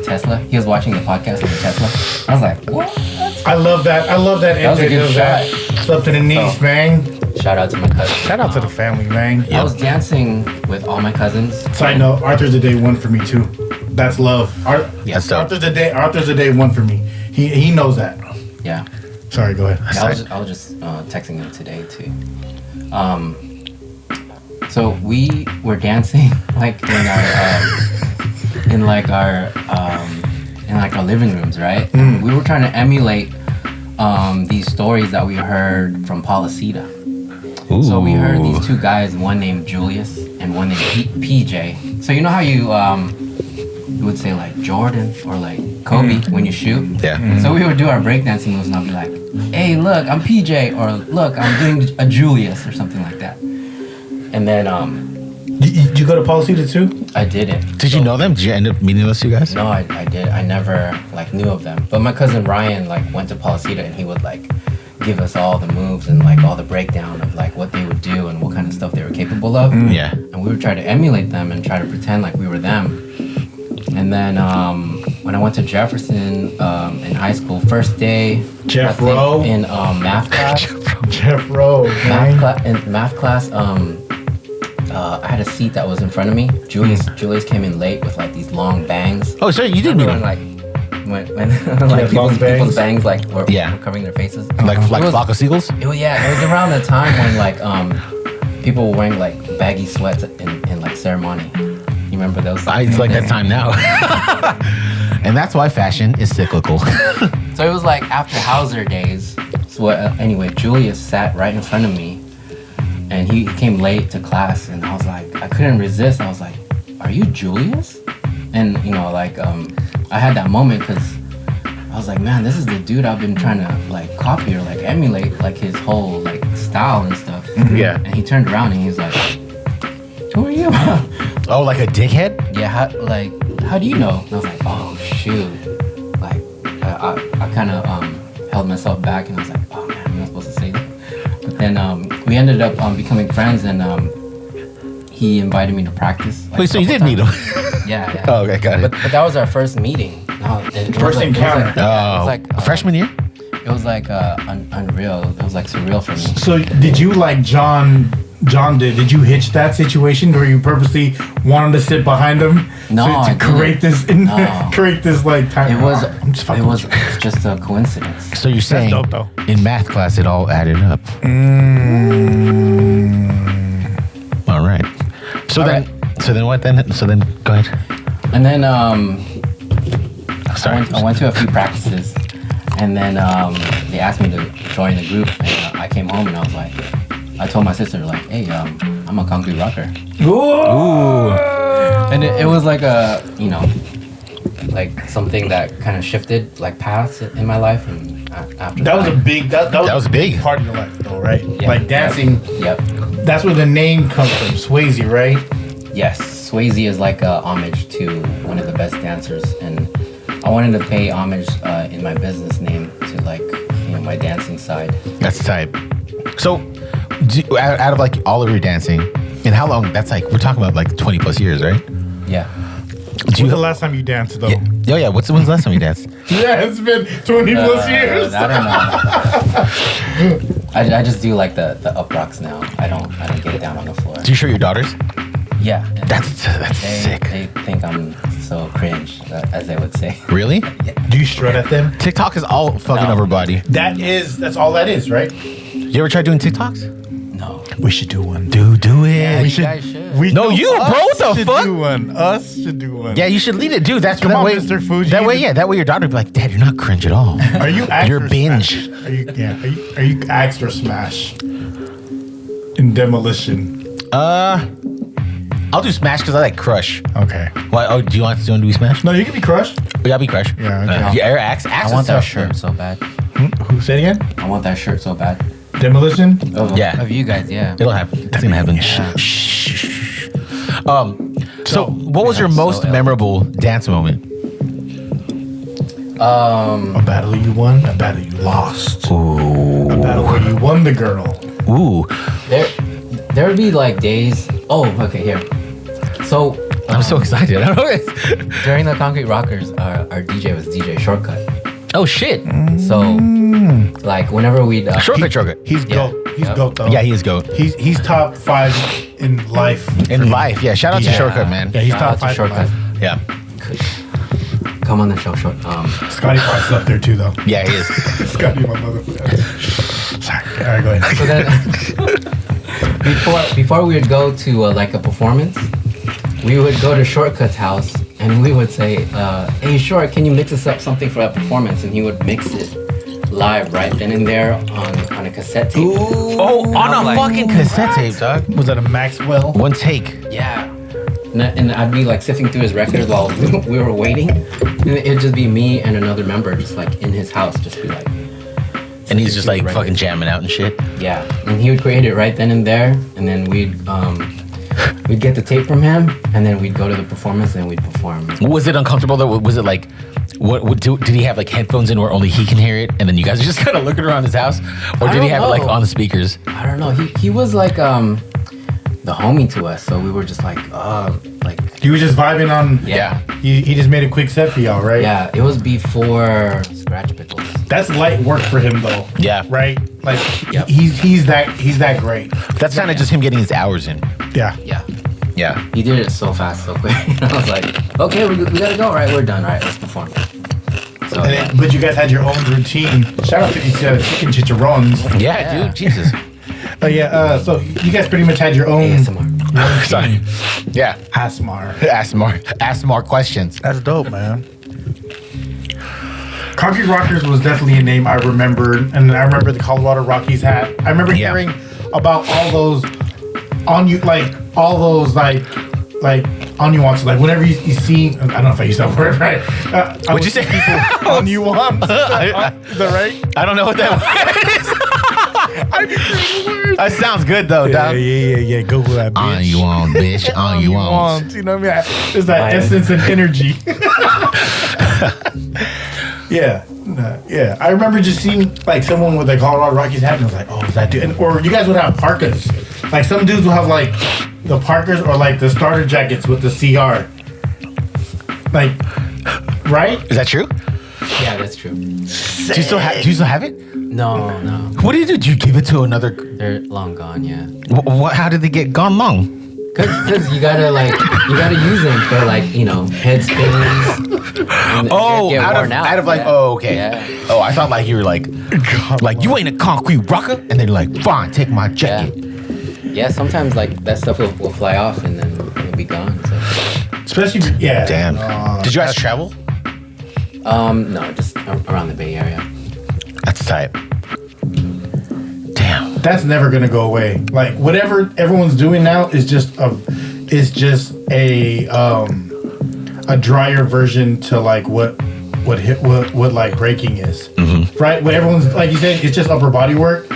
Tesla. He was watching the podcast on the Tesla. I was like, what? I love that. That was a good shot. Slept in the knees, man. Shout out to my cousins. Shout out to the family, man. I was dancing with all my cousins. Side note, Arthur's a day one for me too. That's love. Arthur's a day one for me. He knows that. Yeah. Sorry, go ahead. I was just texting him today too. So we were dancing in our living rooms, right? Mm. We were trying to emulate these stories that we heard from Policita. Ooh. So we heard these two guys, one named Julius and one named PJ. So you know how you would say Jordan or Kobe when you shoot? Yeah. Mm-hmm. So we would do our breakdancing moves and I'll be like, hey, look, I'm PJ, or look, I'm doing a Julius or something like that. And then Did you go to Policita too? I didn't. Did you know them? Did you end up meeting those two guys? No, I did. I never knew of them. But my cousin Ryan went to Policita and he would give us all the moves and all the breakdown of what they would do and what kind of stuff they were capable of. Mm. Yeah. And we would try to emulate them and try to pretend like we were them. And then when I went to Jefferson in high school, first day Jeff Rowe in math class. Jeff Rowe. In math class, I had a seat that was in front of me. Julius came in late with these long bangs. Oh, sorry, you didn't meet him. When people's bangs were covering their faces. Like flock of seagulls? It was around the time when people were wearing baggy sweats in ceremony. You remember those? It's like that time now. And that's why fashion is cyclical. So it was after Hauser days. So anyway, Julius sat right in front of me. And he came late to class, and I was like, I couldn't resist. I was like, "Are you Julius?" And I had that moment because I was like, "Man, this is the dude I've been trying to copy or emulate his whole style and stuff." Yeah. And he turned around and he's like, "Who are you?" Oh, like a dickhead? Yeah. How do you know? And I was like, "Oh shoot!" I kind of held myself back, and I was like, "Oh man, I'm not supposed to say that." But then we ended up becoming friends, and he invited me to practice. Wait, so you did meet him? Yeah. Oh, okay, got it. But that was our first meeting. First encounter. It was freshman year? It was unreal. It was surreal for me. So did you John did? Did you hitch that situation where you purposely wanted to sit behind him? No, to create this time. It was just a coincidence. So you're saying dope, though. In math class it all added up. All right. So then what then? So then go ahead. And then I went to a few practices, and then they asked me to join the group, and I came home and I was like, I told my sister hey, I'm a concrete rocker. Ooh. And it was something that kind of shifted paths in my life, and after that was a big that was a big part of your life though, right? Yeah. Dancing. Yep. That's where the name comes from, Swayze, right? Yes, Swayze is a homage to one of the best dancers, and I wanted to pay homage in my business name to my dancing side. That's tight. So, out of all of your dancing, and how long? That's we're talking about 20 plus years, right? Yeah. When's the last time you danced though? Yeah. Oh yeah. When's the last time you danced? Yeah, it's been 20 plus years. I don't know. I just do the up rocks now. I don't get down on the floor. Do you show your daughters? Yeah. That's sick. They think I'm so cringe, as they would say. Really? Yeah. Do you strut at them? TikTok is all fucking No. everybody. That's all that is, right? You ever tried doing TikToks? No. We should do one. Do it. Yeah, you should- guys should. No, you, bro, what the should fuck? do one. Us should do one. Yeah, you should lead it, dude. That's Come that on, way. Mr. Fuji. That way, yeah. That way, your daughter would be like, "Dad, you're not cringe at all. Are you axe You're or binge." smash? Are you axe or smash? In demolition. I'll do smash because I like crush. Okay. Why? Oh, do you want to do smash? No, you can be crushed. Yeah, I'll be crush. Yeah, okay. Yeah, axe. I Axe want is that tough. shirt so bad. Who said again? I want that shirt so bad. Demolition. Oh, Yeah. Of you guys, yeah. It'll happen. It's gonna happen. Yeah. Shh. So what was your That's so most ill. memorable dance moment? A battle you won. A battle you lost. Ooh. A battle where you won the girl. Ooh. There would be like days. Oh, okay, here. So I'm so excited. I don't know. during the Concrete Rockers, our DJ was DJ Shortcut. Oh shit. So like whenever we'd Shortcut. He's Yeah. goat. He's Yep. goat though. Yeah, he is goat. He's top 5 in life. In life, yeah. Shout out to Yeah. Shortcut, man. Yeah, he's Shout top out to 5 in Shortcut. life. Yeah. come on the show. Scotty Park's up there too though. Yeah, he is. Scotty, my motherfucker. Sorry. All right, go ahead. So then before we would go to like a performance, we would go to Shortcut's house and we would say, "Hey, Short, can you mix us up something for that performance?" And he would mix it live right then and there on a cassette tape. Oh, on a like, fucking cassette tape, dog. Was that a Maxwell? One take. Yeah. And I'd be like sifting through his records while we were waiting. And it'd just be me and another member just like in his house, just be like. And he's just like Records. fucking jamming out and shit. Yeah. And he would create it right then and there. And then we'd get the tape from him. And then we'd go to the performance and we'd perform. Was it uncomfortable though? Was it like, did he have like headphones in where only he can hear it? And then you guys are just kind of looking around his house? Or I did he don't have it like know. on the speakers? I don't know. He was like the homie to us. So we were just like He was just vibing on. yeah. He just made a quick set for y'all, right? Yeah. It was before Scratch Pickles. That's light work for him though. Yeah. Right? Like Yep. he's that great. That's kind of just him getting his hours in. Yeah. Yeah. Yeah. He did it so fast, so quick. I was like, okay, we gotta go. All right, we're done. All right, let's perform. So And then, but you guys had your own routine. Shout out to these chicken chicharrones. Yeah, Yeah. dude. Jesus. So you guys pretty much had your own ASMR. Sorry. Yeah. ASMR. Ask more questions. That's dope, man. Concrete Rockers was definitely a name I remembered, and I remember the Colorado Rockies hat. I remember Yeah. hearing about all those nuances. Like whenever you see, I don't know if I use that word right. What'd you say? On nuance. Is that right? I don't know what that is. That sounds good though, dog. Yeah. Google that, bitch. On you on, bitch. On you on. You know what I mean? There's that essence and energy. Yeah. I remember just seeing like someone with a Colorado Rockies hat, and I was like, "Oh, is that dude?" Or you guys would have parkas. Like some dudes will have like the parkers or like the starter jackets with the CR. Like, right? Is that true? Yeah, that's true. Do you still have it? No. What did you do? Did you give it to another? They're long gone, yeah. What? How did they get gone long? Cause you gotta use them for like, head spins. Oh, get out worn of like, yeah. oh, okay. Yeah. Oh, I thought like you were like you ain't a concrete rocker, and then like, fine, take my jacket. Yeah, sometimes like that stuff will fly off and then it'll be gone. So. Especially, yeah. Damn. Did you guys travel? No, just around the Bay Area. That's tight. Damn. That's never gonna go away. Like whatever everyone's doing now is just a drier version to like what like breaking is, right? What everyone's like you said, it's just upper body work.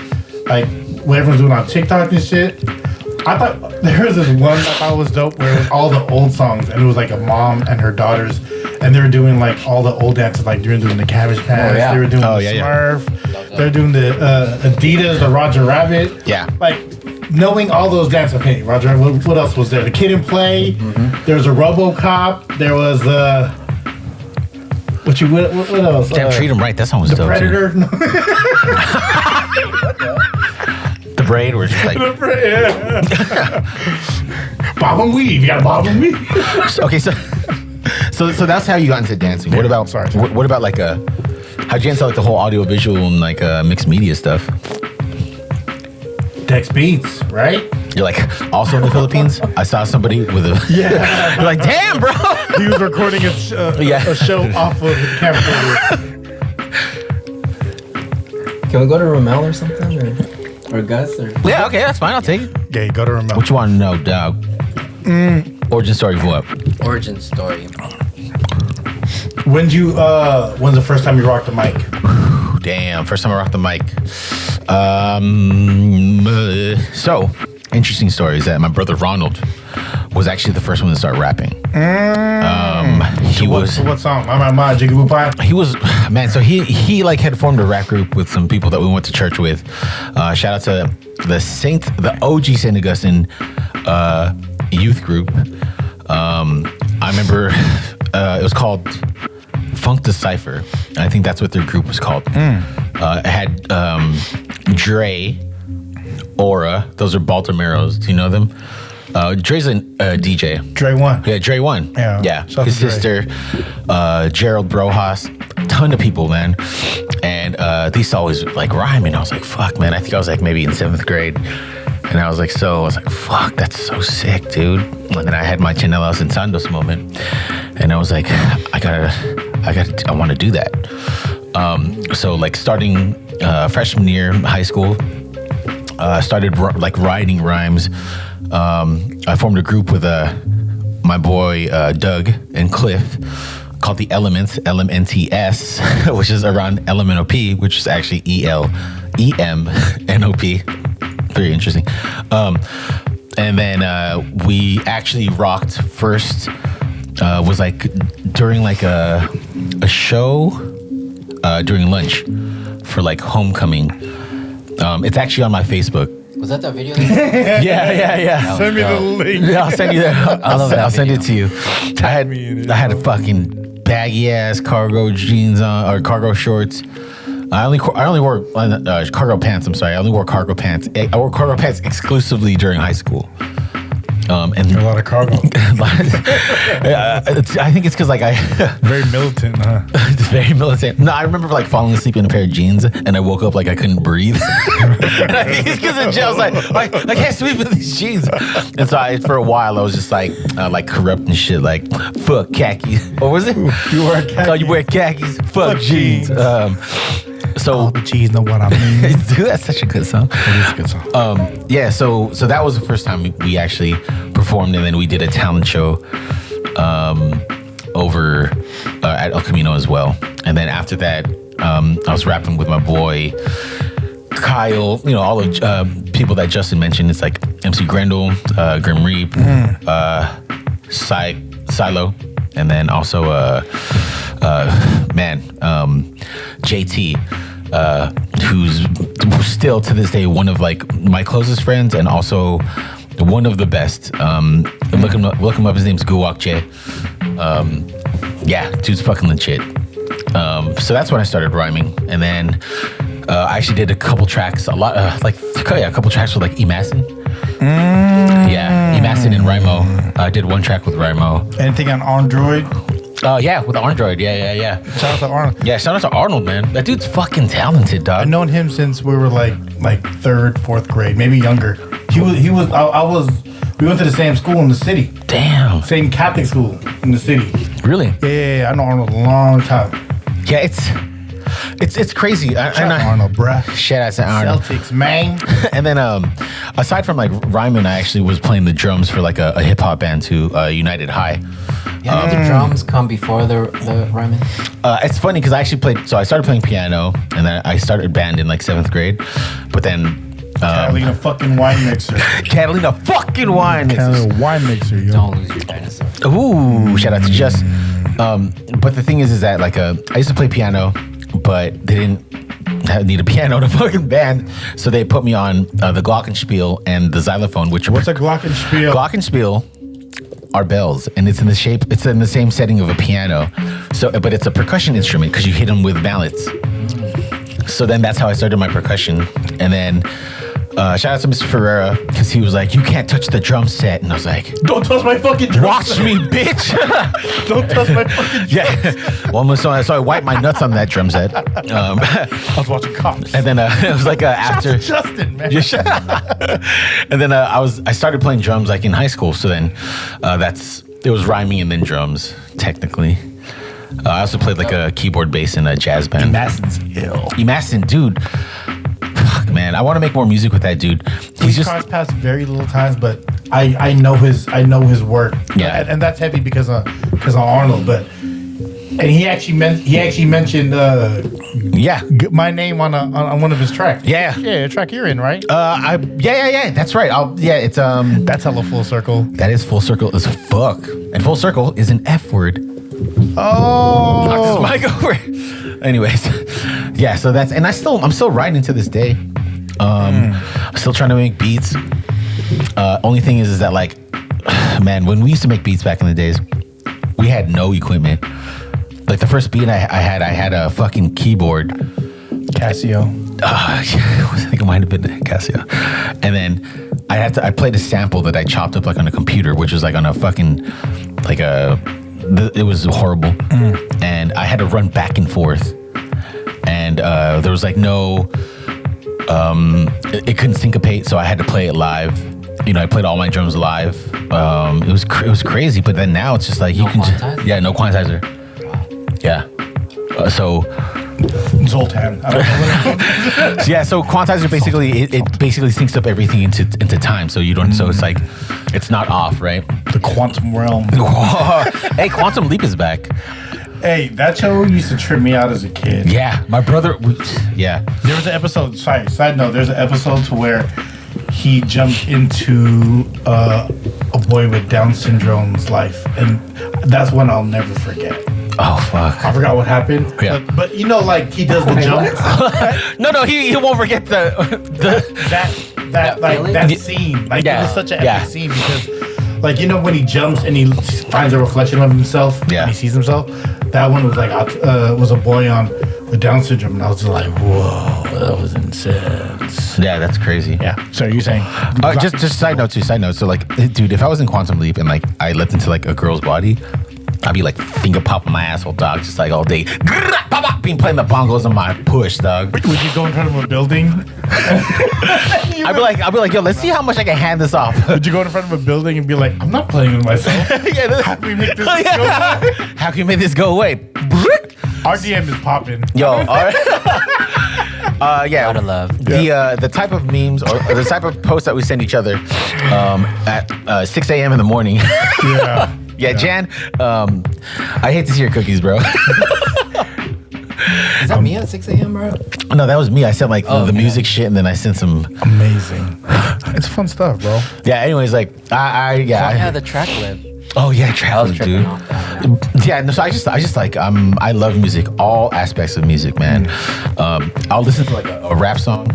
Like what everyone's doing on TikTok and shit. I thought there was this one I thought was dope where it was all the old songs and it was like a mom and her daughters and they were doing like all the old dances, like they were doing the Cabbage Patch, yeah. they were doing the yeah. Smurf, they were doing the Adidas, the Roger Rabbit. Yeah. Like knowing all those dances. Okay, Roger. What else was there? The Kid and Play. There was a RoboCop. There was what else? Damn, treat him right. That song was The dope Predator. too. The braid was just like. But bob and weave. You gotta bob and weave. Okay, so that's how you got into dancing. What about what about like how'd you get into like the whole audio visual and like mixed media stuff? Dex Beats, right? You're like also in the Philippines. I saw somebody with a You're like, damn, bro. He was recording a show off of the camcorder. Can we go to Rommel or something, or Gus? Or Yeah, okay, that's fine. I'll take it. Yeah, go to Rommel. What you want to know, dog? Origin story for what? origin story. When's the first time you rocked a mic? Damn, first time I rocked the mic. So, interesting story is that my brother Ronald was actually the first one to start rapping. What song? My Jiggy Boo Pie? He was, man, so he like had formed a rap group with some people that we went to church with. Shout out to the OG St. Augustine youth group. I remember it was called Funk Decipher. I think that's what their group was called. It had Dre, Aura. Those are Baltimoreos. Do you know them? Dre's a DJ. Dre One. Yeah, Dre One. Yeah. His sister, Gerald Brojas. Ton of people, man. And they used to always like rhyming. I was like, fuck, man. I think I was like maybe in 7th grade. And I was like, fuck, that's so sick, dude. And then I had my Chinelas and Sandos moment. And I was like, I want to do that. So like starting freshman year high school, started like writing rhymes. I formed a group with my boy Doug and Cliff called the Elements, LMNTS, which is around LMNOP, which is actually ELEMNOP. Very interesting. And then we actually rocked first. Was like during like a show during lunch for like homecoming. It's actually on my Facebook. Was that video? Yeah. Send me the link. Yeah, I'll send you that. I'll send it to you. I had a fucking baggy ass cargo jeans on or cargo shorts. I only wore cargo pants. I'm sorry. I only wore cargo pants. I wore cargo pants exclusively during high school. And a lot of cargo. I think it's because like very militant, huh? Very militant. No, I remember like falling asleep in a pair of jeans, and I woke up like I couldn't breathe. And I think it's because of jail. I was like, I can't sleep in these jeans. And so for a while, I was just like corrupt and shit. Like fuck khakis. What was it? You wear khakis. Oh, you wear khakis. Fuck jeans. So all the cheese know what I mean. Dude, that's such a good song. It is a good song. Yeah, so that was the first time we actually performed, and then we did a talent show over at El Camino as well. And then after that, I was rapping with my boy Kyle. You know, all of people that Justin mentioned. It's like MC Grendel, Grim Reap, Silo, and then also JT, who's still to this day one of like my closest friends and also one of the best. Look him up. His name's Guwak J. Yeah, dude's fucking legit. So that's when I started rhyming, and then I actually did a couple tracks, a couple tracks with like Emasin. Yeah, Emasin and Rhymo. I did one track with Rhymo. Anything on Android? Yeah, with Android. Yeah. Shout out to Arnold. Yeah, shout out to Arnold, man. That dude's fucking talented, dog. I've known him since we were like 3rd, 4th grade, maybe younger. We went to the same school in the city. Damn. Same Catholic school in the city. Really? Yeah, I know Arnold a long time. Yeah, it's crazy. Shout out to Arnold, bruh. Shout out to Arnold. Celtics, man. And then aside from like rhyming, I actually was playing the drums for like a hip hop band too, United High. Yeah, did the drums come before the rhyming? It's funny because I started playing piano, and then I started band in like 7th grade, but then Catalina fucking wine mixer. Catalina fucking wine mixer, yo. Don't lose your dinosaur. Ooh, shout out to Jess. But the thing is that like I used to play piano, but they didn't need a piano in a fucking band, so they put me on the glockenspiel and the xylophone. What's a glockenspiel? Glockenspiel are bells, and it's in the same setting of a piano. So, but it's a percussion instrument because you hit them with mallets. So then that's how I started my percussion, and then Shout out to Mr. Ferreira because he was like, "You can't touch the drum set," and I was like, Don't touch my fucking drum "Watch set. me, bitch!" Don't touch my fucking drum Yeah. Well, so I wiped my nuts on that drum set. I was watching Cops. And then it was like after Justin, man. and then I started playing drums like in high school. So then it was rhyming and then drums technically. I also played like a keyboard, bass in a jazz band. Madison's ill. Madison, dude. Fuck, man, I want to make more music with that dude. He's just crossed paths very little times, but I know his work. Yeah, and that's heavy because of Arnold. But and he actually mentioned my name on one of his tracks. Yeah, a track you're in, right? Yeah. That's right. It's that's hella full circle. That is full circle as fuck, and full circle is an F word. Oh, knock this mic over. Anyways, yeah. So I'm still writing to this day. I'm still trying to make beats. Only thing is that like, man, when we used to make beats back in the days, we had no equipment. Like the first beat I had a fucking keyboard, Casio. I think it might have been Casio. And then I played a sample that I chopped up like on a computer, which was like on a fucking it was horrible. And I had to run back and forth. And there was like no, it couldn't syncopate, so I had to play it live. You know, I played all my drums live. It was crazy, but then now it's just like you can just no quantizer. Yeah. So Zoltan. I don't know. Yeah, so quantizer basically it basically syncs up everything into time, so you don't. So it's like it's not off, right? The quantum realm. Hey, Quantum Leap is back. Hey, that show used to trip me out as a kid. Yeah, my brother. Yeah, there was an episode. Sorry, side note. There's an episode to where he jumped into a boy with Down syndrome's life, and that's one I'll never forget. Oh fuck! I forgot what happened. Yeah, but you know, like he does the jump. no, he won't forget that scene. Like it was such an epic scene because, like, you know, when he jumps and he finds a reflection of himself. Yeah, and he sees himself. That one was like was a boy with Down syndrome, and I was just like, whoa, that was intense. Yeah, that's crazy. Yeah. So you're saying? Just side note. So like, dude, if I was in Quantum Leap and like I leapt into like a girl's body, I'd be like finger popping my asshole, dog, just like all day. Being playing the bongos on my push, dog. Would you go in front of a building? I'd be like, yo, let's see how much I can hand this off. Would you go in front of a building and be like, I'm not playing with myself. How can we make this go away? How can we make this go away? RDM is popping. Yo, yeah. Out of love. The type of memes or the type of posts that we send each other at 6 a.m. in the morning. Yeah. Yeah, Jan, I hate to see your cookies, bro. Is that me at 6 a.m., bro? No, that was me. I sent like the music shit, and then I sent some. Amazing. It's fun stuff, bro. Yeah. Anyways, like I had the track live. Oh yeah, track live, dude. Yeah. No, so I just like I love music, all aspects of music, man. I'll listen to like a rap song,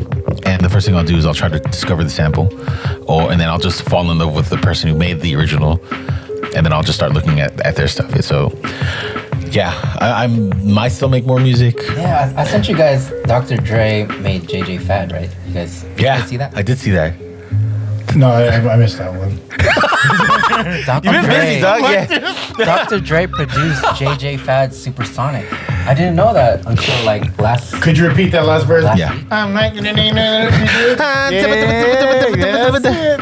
and the first thing I'll do is I'll try to discover the sample, and then I'll just fall in love with the person who made the original. And then I'll just start looking at their stuff. So, yeah, I might still make more music. Yeah, I sent you guys. Dr. Dre made JJ Fad, right? You guys see that? I did see that. No, I missed that one. Dr. Busy, dog. Yeah. Dr. Dre produced JJ Fad's Supersonic. I didn't know that until like last. Could you repeat that last verse? Yeah. I'm like,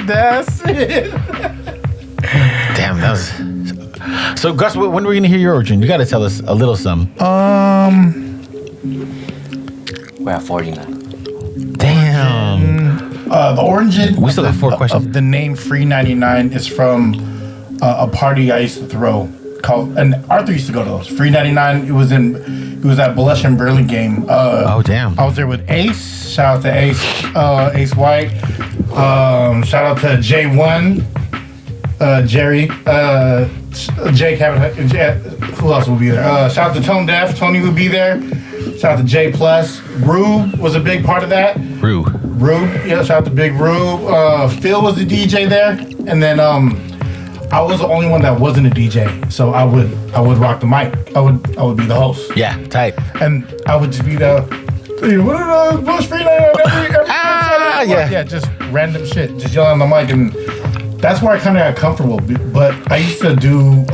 that's it. Damn, that was. So, Gus, when are we gonna hear your origin? You got to tell us a little some. We're at 49. Damn. The origin. We still got 4 questions. Of the name FREE99 is from a party I used to throw called, and Arthur used to go to those. FREE99. It was at Blush and Berlin game. Oh damn. I was there with Ace. Shout out to Ace. Ace White. Shout out to J1. Jerry, Jay Cabin, who else will be there? Shout out to Tone Deaf, Tony will be there. Shout out to J Plus. Rue was a big part of that. Rue, yeah, shout out to Big Rue. Phil was the DJ there, and then I was the only one that wasn't a DJ, so I would rock the mic. I would be the host. Yeah, tight. And I would just be the. Bush FREE99 every Yeah, just random shit. Just yelling on the mic, and that's where I kind of got comfortable. But I used to do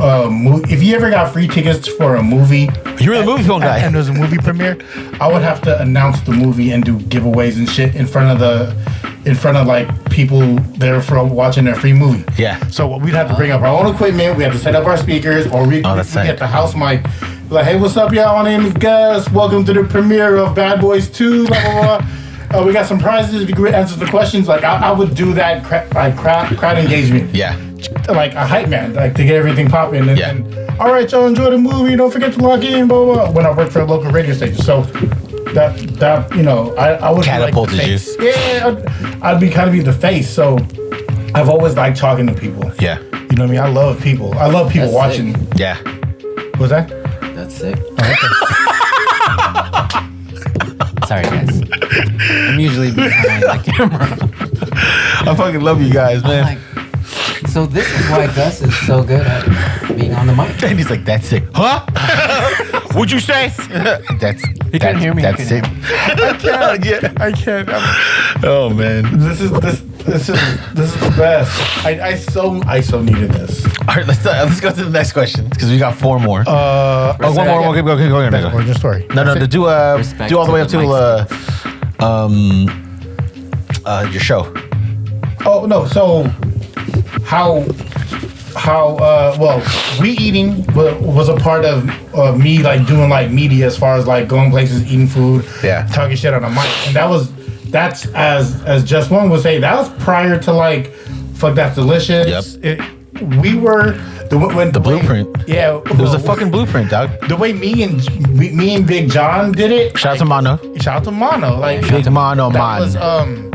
if you ever got free tickets for a movie, you were the movie film guy, and there was a movie premiere, I would have to announce the movie and do giveaways and shit in front of like people there for watching their free movie. Yeah. So we'd have to bring up our own equipment. We have to set up our speakers, or we get the house mic. Like, hey, what's up, y'all? My name is Gus. Welcome to the premiere of Bad Boys 2. Blah blah blah. We got some prizes if you answer the questions. Like I would do that crowd engagement. Yeah. Like a hype man, like to get everything popping. And all right, y'all enjoy the movie. Don't forget to log in. Blah blah. When I worked for a local radio station, so that you know, I would catapulted like you. Yeah, I'd be kind of be the face. So I've always liked talking to people. Yeah. You know what I mean? I love people. I love people watching. Sick. Yeah. What's that? That's sick. Oh, okay. Sorry, guys. I'm usually behind the camera. I fucking love you guys, man. So this is why Gus is so good at being on the mic. And he's like, that's it. Huh? What'd you say? He couldn't hear me. That's it. I can't. Yeah, I can't. Oh man. This is the best. I so needed this. All right, let's go to the next question because we got 4 more. One more. Keep going. Origin story. No. Do all the way up to your show. Oh no. So how we eating was a part of me like doing like media as far as like going places, eating food, talking shit on a mic, and that's as Just One would say, that was prior to like Fuck That's Delicious. Yep. We were the blueprint. Yeah, it was a fucking blueprint, dog. The way me and Big John did it. Shout out to Mono. Shout out to Mono. Like Big Mono man.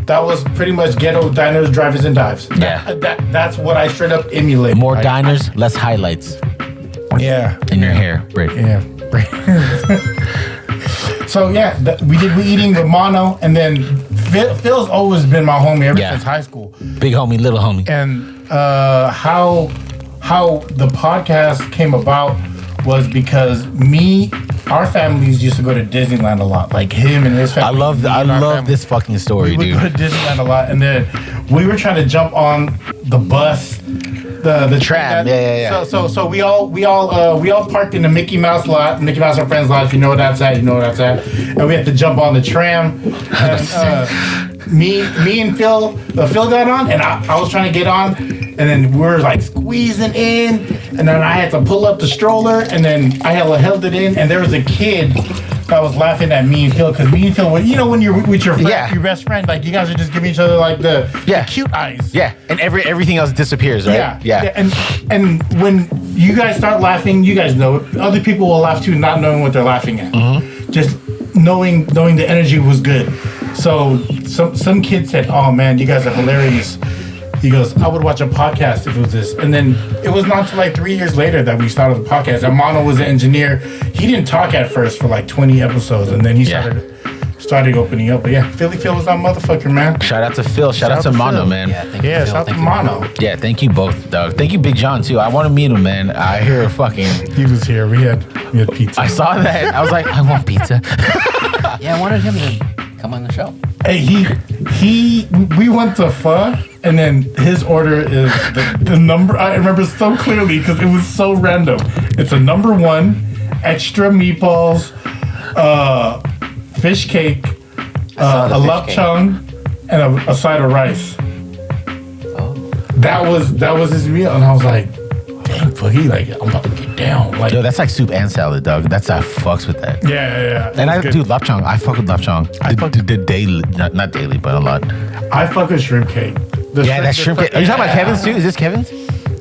That was pretty much ghetto diners, drivers, and dives. Yeah. That's what I straight up emulate. More diners, less highlights. Yeah. In your hair, Braidy. Yeah. So yeah, we eating with Mono, and then Phil's always been my homie ever since high school. Big homie, little homie. And how the podcast came about was because our families used to go to Disneyland a lot. Like him and his family. I love this fucking story, dude. We would go to Disneyland a lot, and then we were trying to jump on the bus, the tram. Yeah. So we all parked in the Mickey Mouse lot, Mickey Mouse and Friends lot. If you know what that's at, you know what that's at. And we had to jump on the tram. And, me and Phil got on, and I was trying to get on, and then we were like squeezing in, and then I had to pull up the stroller, and then I held it in, and there was a kid that was laughing at me and Phil, because me and Phil were, when you're with your friend, your best friend, like you guys are just giving each other like the cute eyes. Yeah, and everything else disappears, right? Yeah. And when you guys start laughing, you guys know it. Other people will laugh too, not knowing what they're laughing at. Mm-hmm. Just knowing the energy was good. So some kid said, "Oh man, you guys are hilarious." He goes, "I would watch a podcast if it was this." And then it was not until like 3 years later that we started the podcast. And Mono was an engineer. He didn't talk at first for like 20 episodes, and then he started opening up. But yeah, Phil was that motherfucker, man. Shout out to Phil. Shout out to Mono, man. Yeah, shout out to Mono. Yeah, thank you both, dog. Thank you, Big John, too. I want to meet him, man. I hear fucking... He was here. We had pizza. I saw that. I was like, I want pizza. Yeah, I wanted him to come on the show. Hey, we went to Pho, and then his order is the number. I remember so clearly because it was so random. It's a number 1, extra meatballs, fish cake, a lapchang, and a side of rice. Oh. That was his meal, and I was like, "Dang, Boogie, like I'm about to get down." Like, yo, that's like soup and salad, dog. I fucks with that. Yeah. And I do lapchang. I fuck with lapchang. I fuck the daily, not daily, but a lot. I fuck with shrimp cake. That shrimp cake. Are you talking about Kevin's too? Is this Kevin's?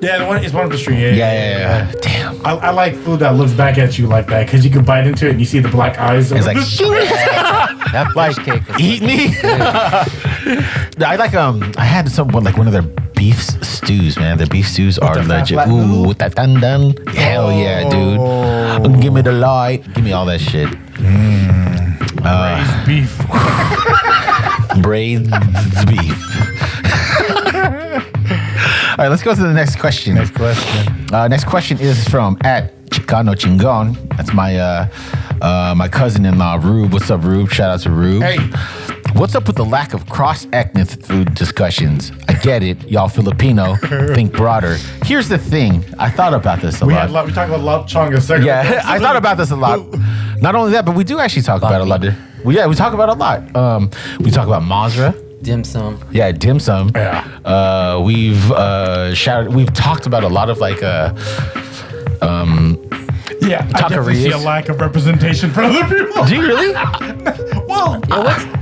Yeah, it's one of the street. Yeah. Damn. I like food that looks back at you like that because you can bite into it and you see the black eyes. It's like that fish cake. Eat me. I like I had one of their beef stews, man. The beef stews are legit. Ooh, with that dun. Hell yeah, dude. Give me the light. Give me all that shit. Braised beef. Braised beef. All right, let's go to the next question. Next question is from @Chicano Chingon. That's my cousin-in-law, Rube. What's up, Rube? Shout out to Rube. Hey. What's up with the lack of cross-ethnic food discussions? I get it. Y'all Filipino think broader. Here's the thing. I thought about this a lot. We talked about lechon a second Yeah, ago. I thought about this a lot. Not only that, but we do actually talk about a lot. We talk about a lot. We talk about Mazra. Dim sum. Yeah, dim sum. Yeah. We've talked about a lot of like Yeah, I definitely see a lack of representation for other people. Do you really? Well,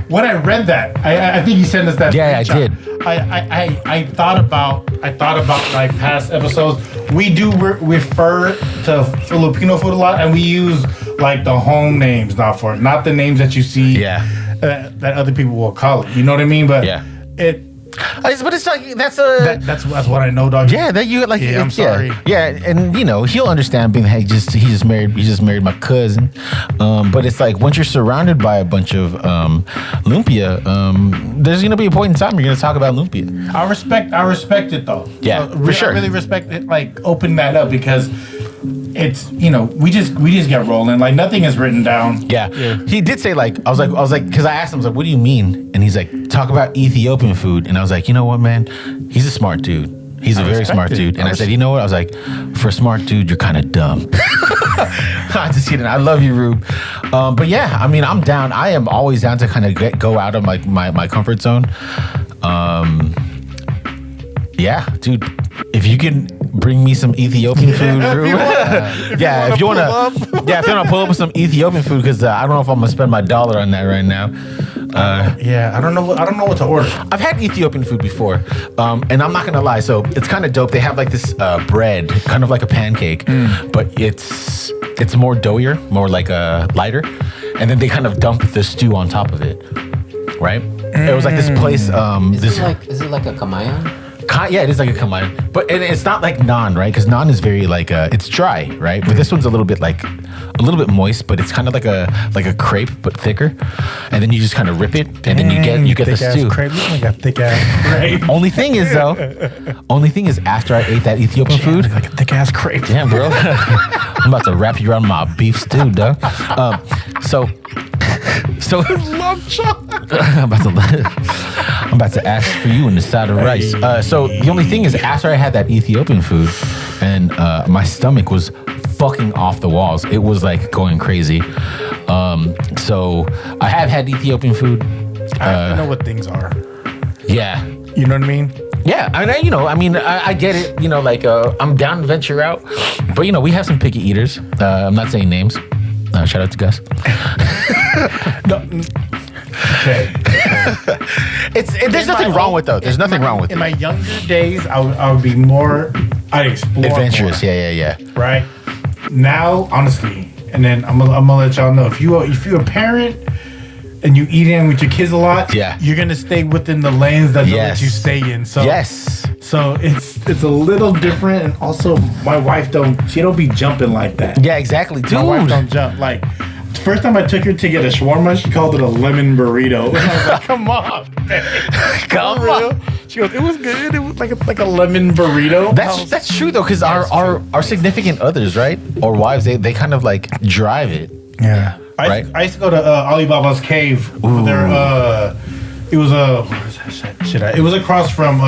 when I read that, I think you sent us that. Yeah, screenshot. I did. I thought about like past episodes. We do refer to Filipino food a lot, and we use like the home names, not the names that you see. Yeah. That other people will call it. You know what I mean? But Yeah. but it's like that's what I know, dog. yeah, that you like. Yeah, I'm sorry. Yeah, and he'll understand being hey, he just married my cousin. But it's like once you're surrounded by a bunch of lumpia, there's gonna be a point in time where you're gonna talk about lumpia. I respect it though. Yeah, for sure. I really respect it. Like open that up because it's we just get rolling. Like nothing is written down. Yeah. He did say like I was like because I asked him I was like, what do you mean? And he's like, talk about Ethiopian food. And I was like, you know what, man? He's a smart dude. He's a very smart dude. And I said, you know what? I was like, for a smart dude, you're kind of dumb. I'm just kidding. I love you, Rube. But yeah, I mean, I'm down. I am always down to kind of go out of my comfort zone. Yeah, dude. If you can bring me some Ethiopian food, Rube. If you want to pull up with some Ethiopian food, because I don't know if I'm gonna spend my $1 on that right now. I don't know what to order. I've had Ethiopian food before, and I'm not gonna lie. So it's kind of dope. They have like this bread, kind of like a pancake, but it's more doughier, more like lighter, and then they kind of dump the stew on top of it, right? It was like this place. Is it like a kamayan? Yeah, it is like a kamayan, but it's not like naan, right? Because naan is very like it's dry, right? But this one's a little bit moist, but it's kind of like a crepe but thicker, and then you just kind of rip it, and then you get the stew. Crepe. You like a thick ass crepe. Only thing is after I ate that Ethiopian food, like a thick ass crepe. Damn, bro, I'm about to wrap you around my beef stew, dog. So I'm about to ask for you in the side of rice. So the only thing is, after I had that Ethiopian food, and my stomach was fucking off the walls. It was like going crazy. So I have had Ethiopian food. I know what things are. Yeah. You know what I mean? Yeah, I get it. I'm down to venture out, but we have some picky eaters. I'm not saying names. Shout out to Gus. No. Okay. There's nothing wrong with though. There's nothing wrong with it. In my younger days, I would be more. I'd explore adventurous. More, Yeah. Right. Now, honestly, and then I'm gonna let y'all know if you're a parent and you eat in with your kids a lot, you're gonna stay within the lanes that they let you stay in. So So it's a little different, and also my wife don't be jumping like that. Yeah, exactly, dude. My wife don't jump like. First time I took her to get a shawarma, she called it a lemon burrito. And I was like, come on, babe. Come on. She goes, it was good. It was like a lemon burrito. That's true though, because our significant others, right, or wives, they kind of like drive it. Yeah. I used to go to Alibaba's cave for their it was where was that shit at? It was across from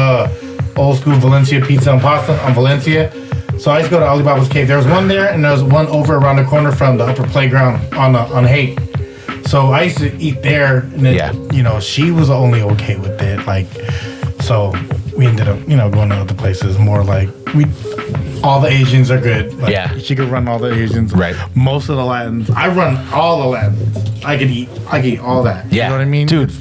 old school Valencia Pizza and Pasta on Valencia. So I used to go to Alibaba's cave. There was one there, and there was one over around the corner from the upper playground on Haight. So I used to eat there, and then she was only okay with it. Like, so we ended up going to other places. More like all the Asians are good. Like, she could run all the Asians. Right. Most of the Latins, I run all the Latins. I could eat all that. Yeah. You know what I mean, dude.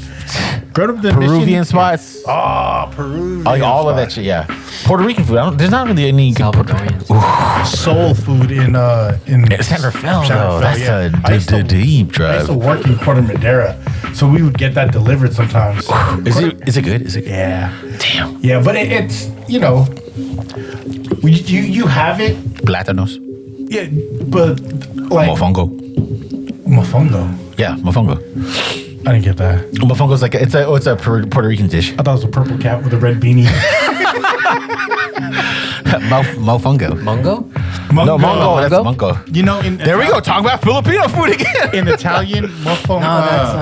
Peruvian spots. Oh, Peruvian. Like all of that shit. Yeah. Puerto Rican food. There's not really any soul food in San Rafael. That's a deep drive. I used to work in Corte Madera, so we would get that delivered sometimes. Is it good? Is it good? Yeah. Damn. Yeah, but it's you have it. Plátanos. Yeah, but like mofongo. Yeah, mofongo. I didn't get that. Mofongo's like it's a Puerto Rican dish. I thought it was a purple cat with a red beanie. Mofongo. Mongo? No, Mongo. That's Mongo. You know, there we go. Talking about Filipino food again. In Italian, mofongo. No, that's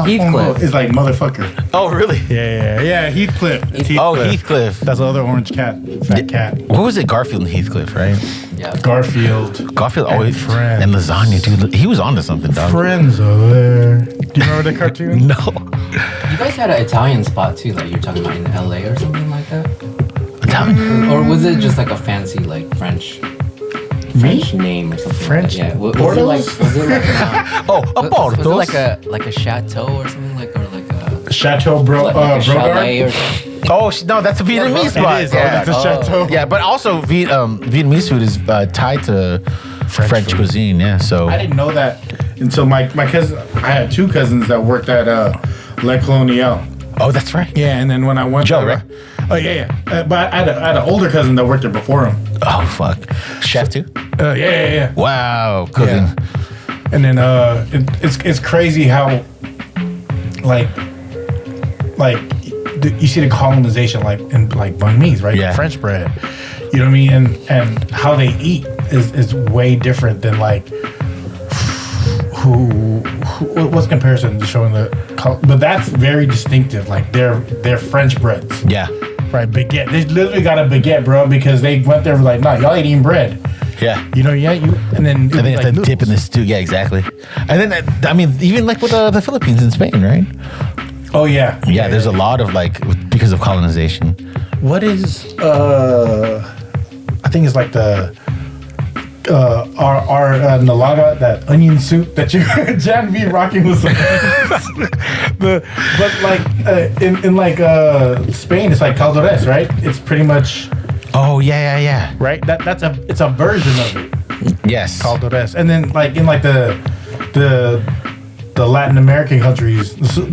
Heathcliff. Is like motherfucker. Oh, really? Yeah. Heathcliff. Heathcliff. That's the other orange cat. Fat cat. What was it? Garfield and Heathcliff, right? Yeah. Garfield always Friends. and lasagna, dude. He was onto something, dog. Friends over there. Do you remember the cartoon? No. You guys had an Italian spot too, like you're talking about in LA or something like that. Italian? Or was it just like a fancy like French name or something? French? Like that? Yeah. Was it like? A Portos. Was it like a chateau or something like, or like a Chateau like a chalet Brogard? or something? Oh no, that's a Vietnamese spot. It is. That's a chateau. Yeah, but also Vietnamese food is tied to French cuisine. Yeah, so I didn't know that until my cousin. I had two cousins that worked at Le Colonial. Oh, that's right. Yeah, and then when I went Joe, there, right? Oh yeah. But I had an older cousin that worked there before him. Oh fuck, chef too. Yeah. Wow, cooking. Yeah. And then it's crazy how like you see the colonization like in like banh mi's, right? Yeah. French bread. You know what I mean? And how they eat is way different than like what's comparison to showing but that's very distinctive. Like they're French breads. Yeah. Right, baguette. They literally got a baguette, bro, because they went there like, nah, y'all ain't eating bread. Yeah. You know, and then you have to dip in the stew. Yeah, exactly. And then I mean, even like with the Philippines and Spain, right? Oh yeah. Yeah, there's a lot of like because of colonization. What is I think it's like the our nalaga, that onion soup that you Jan be rocking with some but like in like Spain it's like caldones, right? It's pretty much right? It's a version of it. Yes. Caldones. And then like in like the Latin American countries, the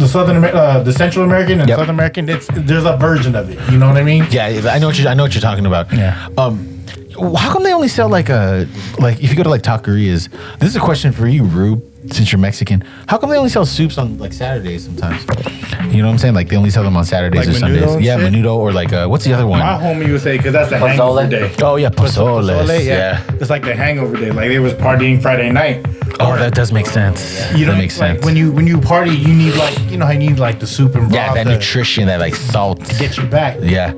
the Central American and South American, there's a version of it. You know what I mean? Yeah, I know what you're talking about. Yeah. How come they only sell like if you go to like taquerias? This is a question for you, Rube, since you're Mexican. How come they only sell soups on like Saturdays sometimes? You know what I'm saying? Like they only sell them on Saturdays like or Sundays. Yeah, shit? menudo or like what's the other one? My homie would say because that's the hangover day. Oh yeah, pozole. Yeah. It's like the hangover day. Like they was partying Friday night. Oh, that does make sense. You know, that makes like sense. when you party, you need like how you need like the soup and broth. Yeah, that nutrition, that like salt to get you back. Yeah.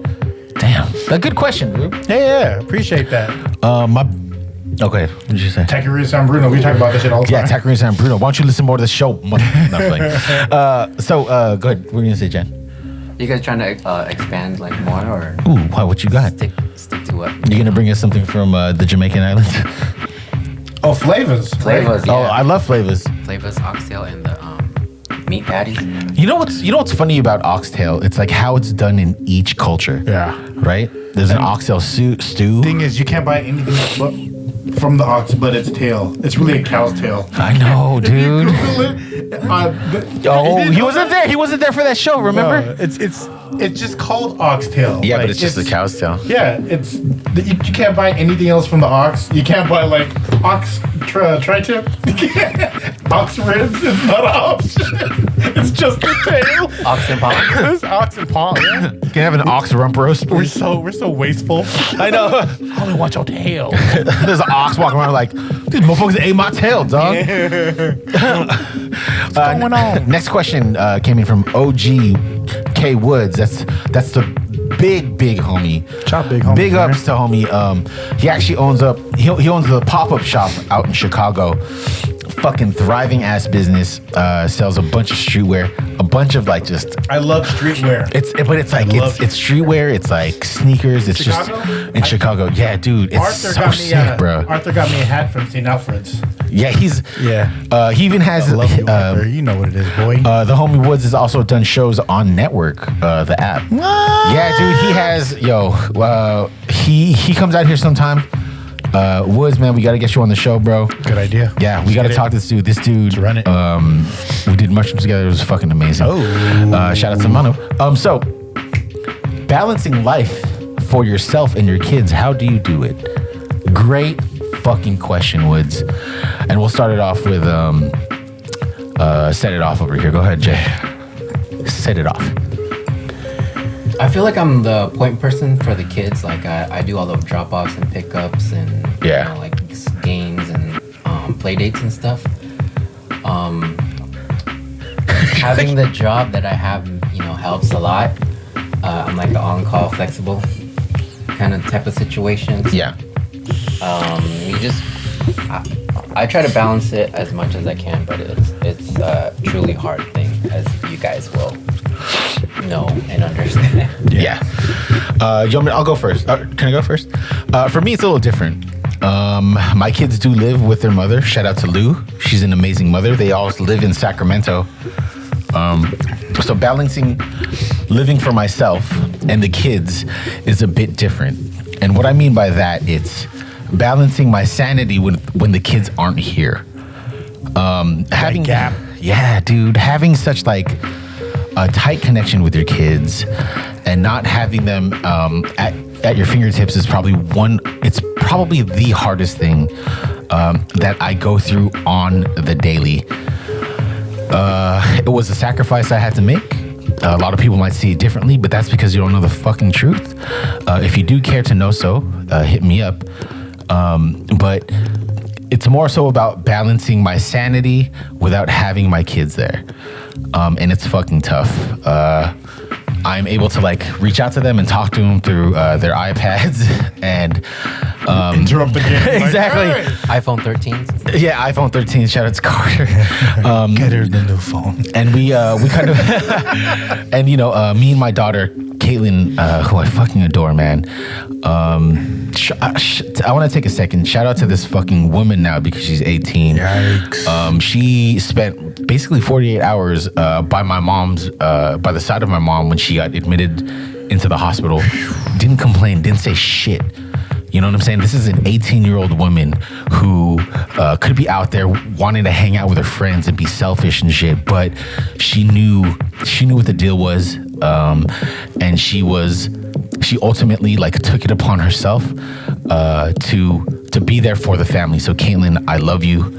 Damn. A good question, Rube. Yeah, appreciate that. Okay, what did you say? Taqueria San Bruno. We talk about this shit all the time. Yeah, Taqueria San Bruno. Why don't you listen more to the show? Go ahead. What were you gonna say, Jen? You guys trying to expand like more or? Ooh, what you got? Stick to what? You gonna bring us something from the Jamaican islands? Oh, flavors. Flavors. Yeah. Oh, I love flavors. Flavors, oxtail, and the meat patties. You know what's funny about oxtail? It's like how it's done in each culture. Yeah. Right? There's an oxtail stew. Thing is, you can't buy anything from the ox but its tail. It's really a cow's tail. I know, dude. He wasn't there. He wasn't there for that show. Remember? No, it's just called oxtail. Yeah, but it's just a cow's tail. Yeah, you can't buy anything else from the ox. You can't buy like ox tri-tip. Ox ribs is not an option. It's just the tail. Ox and palm. It's ox and palm. Yeah. You can have an ox rump roast. We're so wasteful. I know. I only want your tail. There's an ox walking around like, these motherfuckers ate my tail, dog. What's going on? Next question came in from OG K Woods. That's the big homie. Shout big homie. Big ups to homie. He actually owns the pop-up shop out in Chicago. Fucking thriving ass business. Sells a bunch of streetwear, a bunch of like just. I love streetwear. It's streetwear. It's like sneakers. It's Chicago? Just in Chicago. Yeah, dude. It's Arthur so got me sick, bro. Arthur got me a hat from St. Alfred's. Yeah, he even has. I love you, Arthur. You know what it is, boy. The homie Woods has also done shows on Network, the app. What? Yeah, dude. He has. He comes out here sometime. Woods, man, we got to get you on the show, bro. Good idea. Yeah, we got to talk to this dude. This dude, let's run it. We did mushrooms together. It was fucking amazing. Oh, shout out to Mano. So balancing life for yourself and your kids. How do you do it? Great fucking question, Woods. And we'll start it off with set it off over here. Go ahead, Jay. Set it off. I feel like I'm the point person for the kids. Like I do all the drop-offs and pickups and Yeah. like play dates and stuff. Having the job that I have, helps a lot. I'm like an on-call, flexible kind of type of situations. Yeah. I try to balance it as much as I can, but it's a truly hard thing, as you guys will know and understand. Yeah. I'll go first. Can I go first? For me, it's a little different. My kids do live with their mother. Shout out to Lou. She's an amazing mother. They all live in Sacramento. So balancing living for myself and the kids is a bit different. And what I mean by that, it's balancing my sanity when the kids aren't here. Having gap. Yeah, dude. Having such like a tight connection with your kids and not having them at your fingertips is probably the hardest thing that I go through on the daily. It was a sacrifice I had to make. A lot of people might see it differently, but that's because you don't know the fucking truth. If you do care to know so, hit me up. But it's more so about balancing my sanity without having my kids there. And it's fucking tough. I'm able to like reach out to them and talk to them through their iPads and interrupt the game. Exactly. Like, hey. iPhone 13. Yeah, iPhone 13. Shout out to Carter. Get her the new phone. And we kind of and me and my daughter Caitlin, who I fucking adore, man. I want to take a second. Shout out to this fucking woman now because she's 18. Yikes. She spent basically 48 hours by the side of my mom when she got admitted into the hospital. Didn't complain, didn't say shit. You know what I'm saying? This is an 18-year-old woman who could be out there wanting to hang out with her friends and be selfish and shit, but she knew what the deal was, and she ultimately like took it upon herself to be there for the family. So Caitlin, I love you.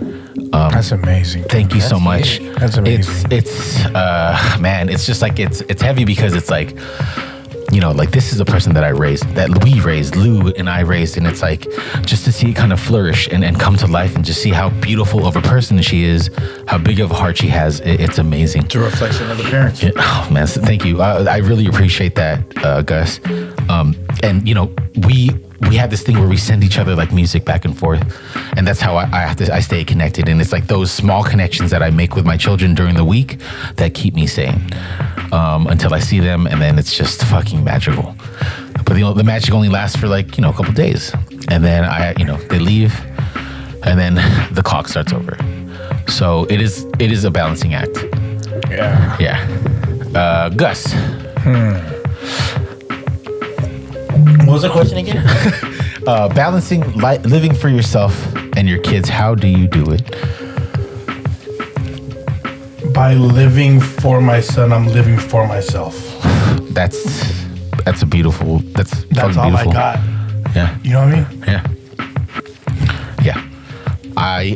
That's amazing. Thank you so much. That's amazing. It's man, it's just like it's heavy because it's like, like this is a person that we raised, Lou and I raised, and it's like just to see it kind of flourish and come to life and just see how beautiful of a person she is, how big of a heart she has. It's amazing. It's a reflection of the parents. Yeah, oh man, thank you. I really appreciate that, Gus. And we have this thing where we send each other like music back and forth, and that's how I stay connected. And it's like those small connections that I make with my children during the week that keep me sane until I see them, and then it's just fucking magical. But the magic only lasts for like a couple days, and then they leave, and then the clock starts over. So it is a balancing act. Yeah. Gus. What was the question again? Balancing living for yourself and your kids. How do you do it? By living for my son, I'm living for myself. That's a beautiful. That's all beautiful. I got. Yeah. You know what I mean? Yeah. I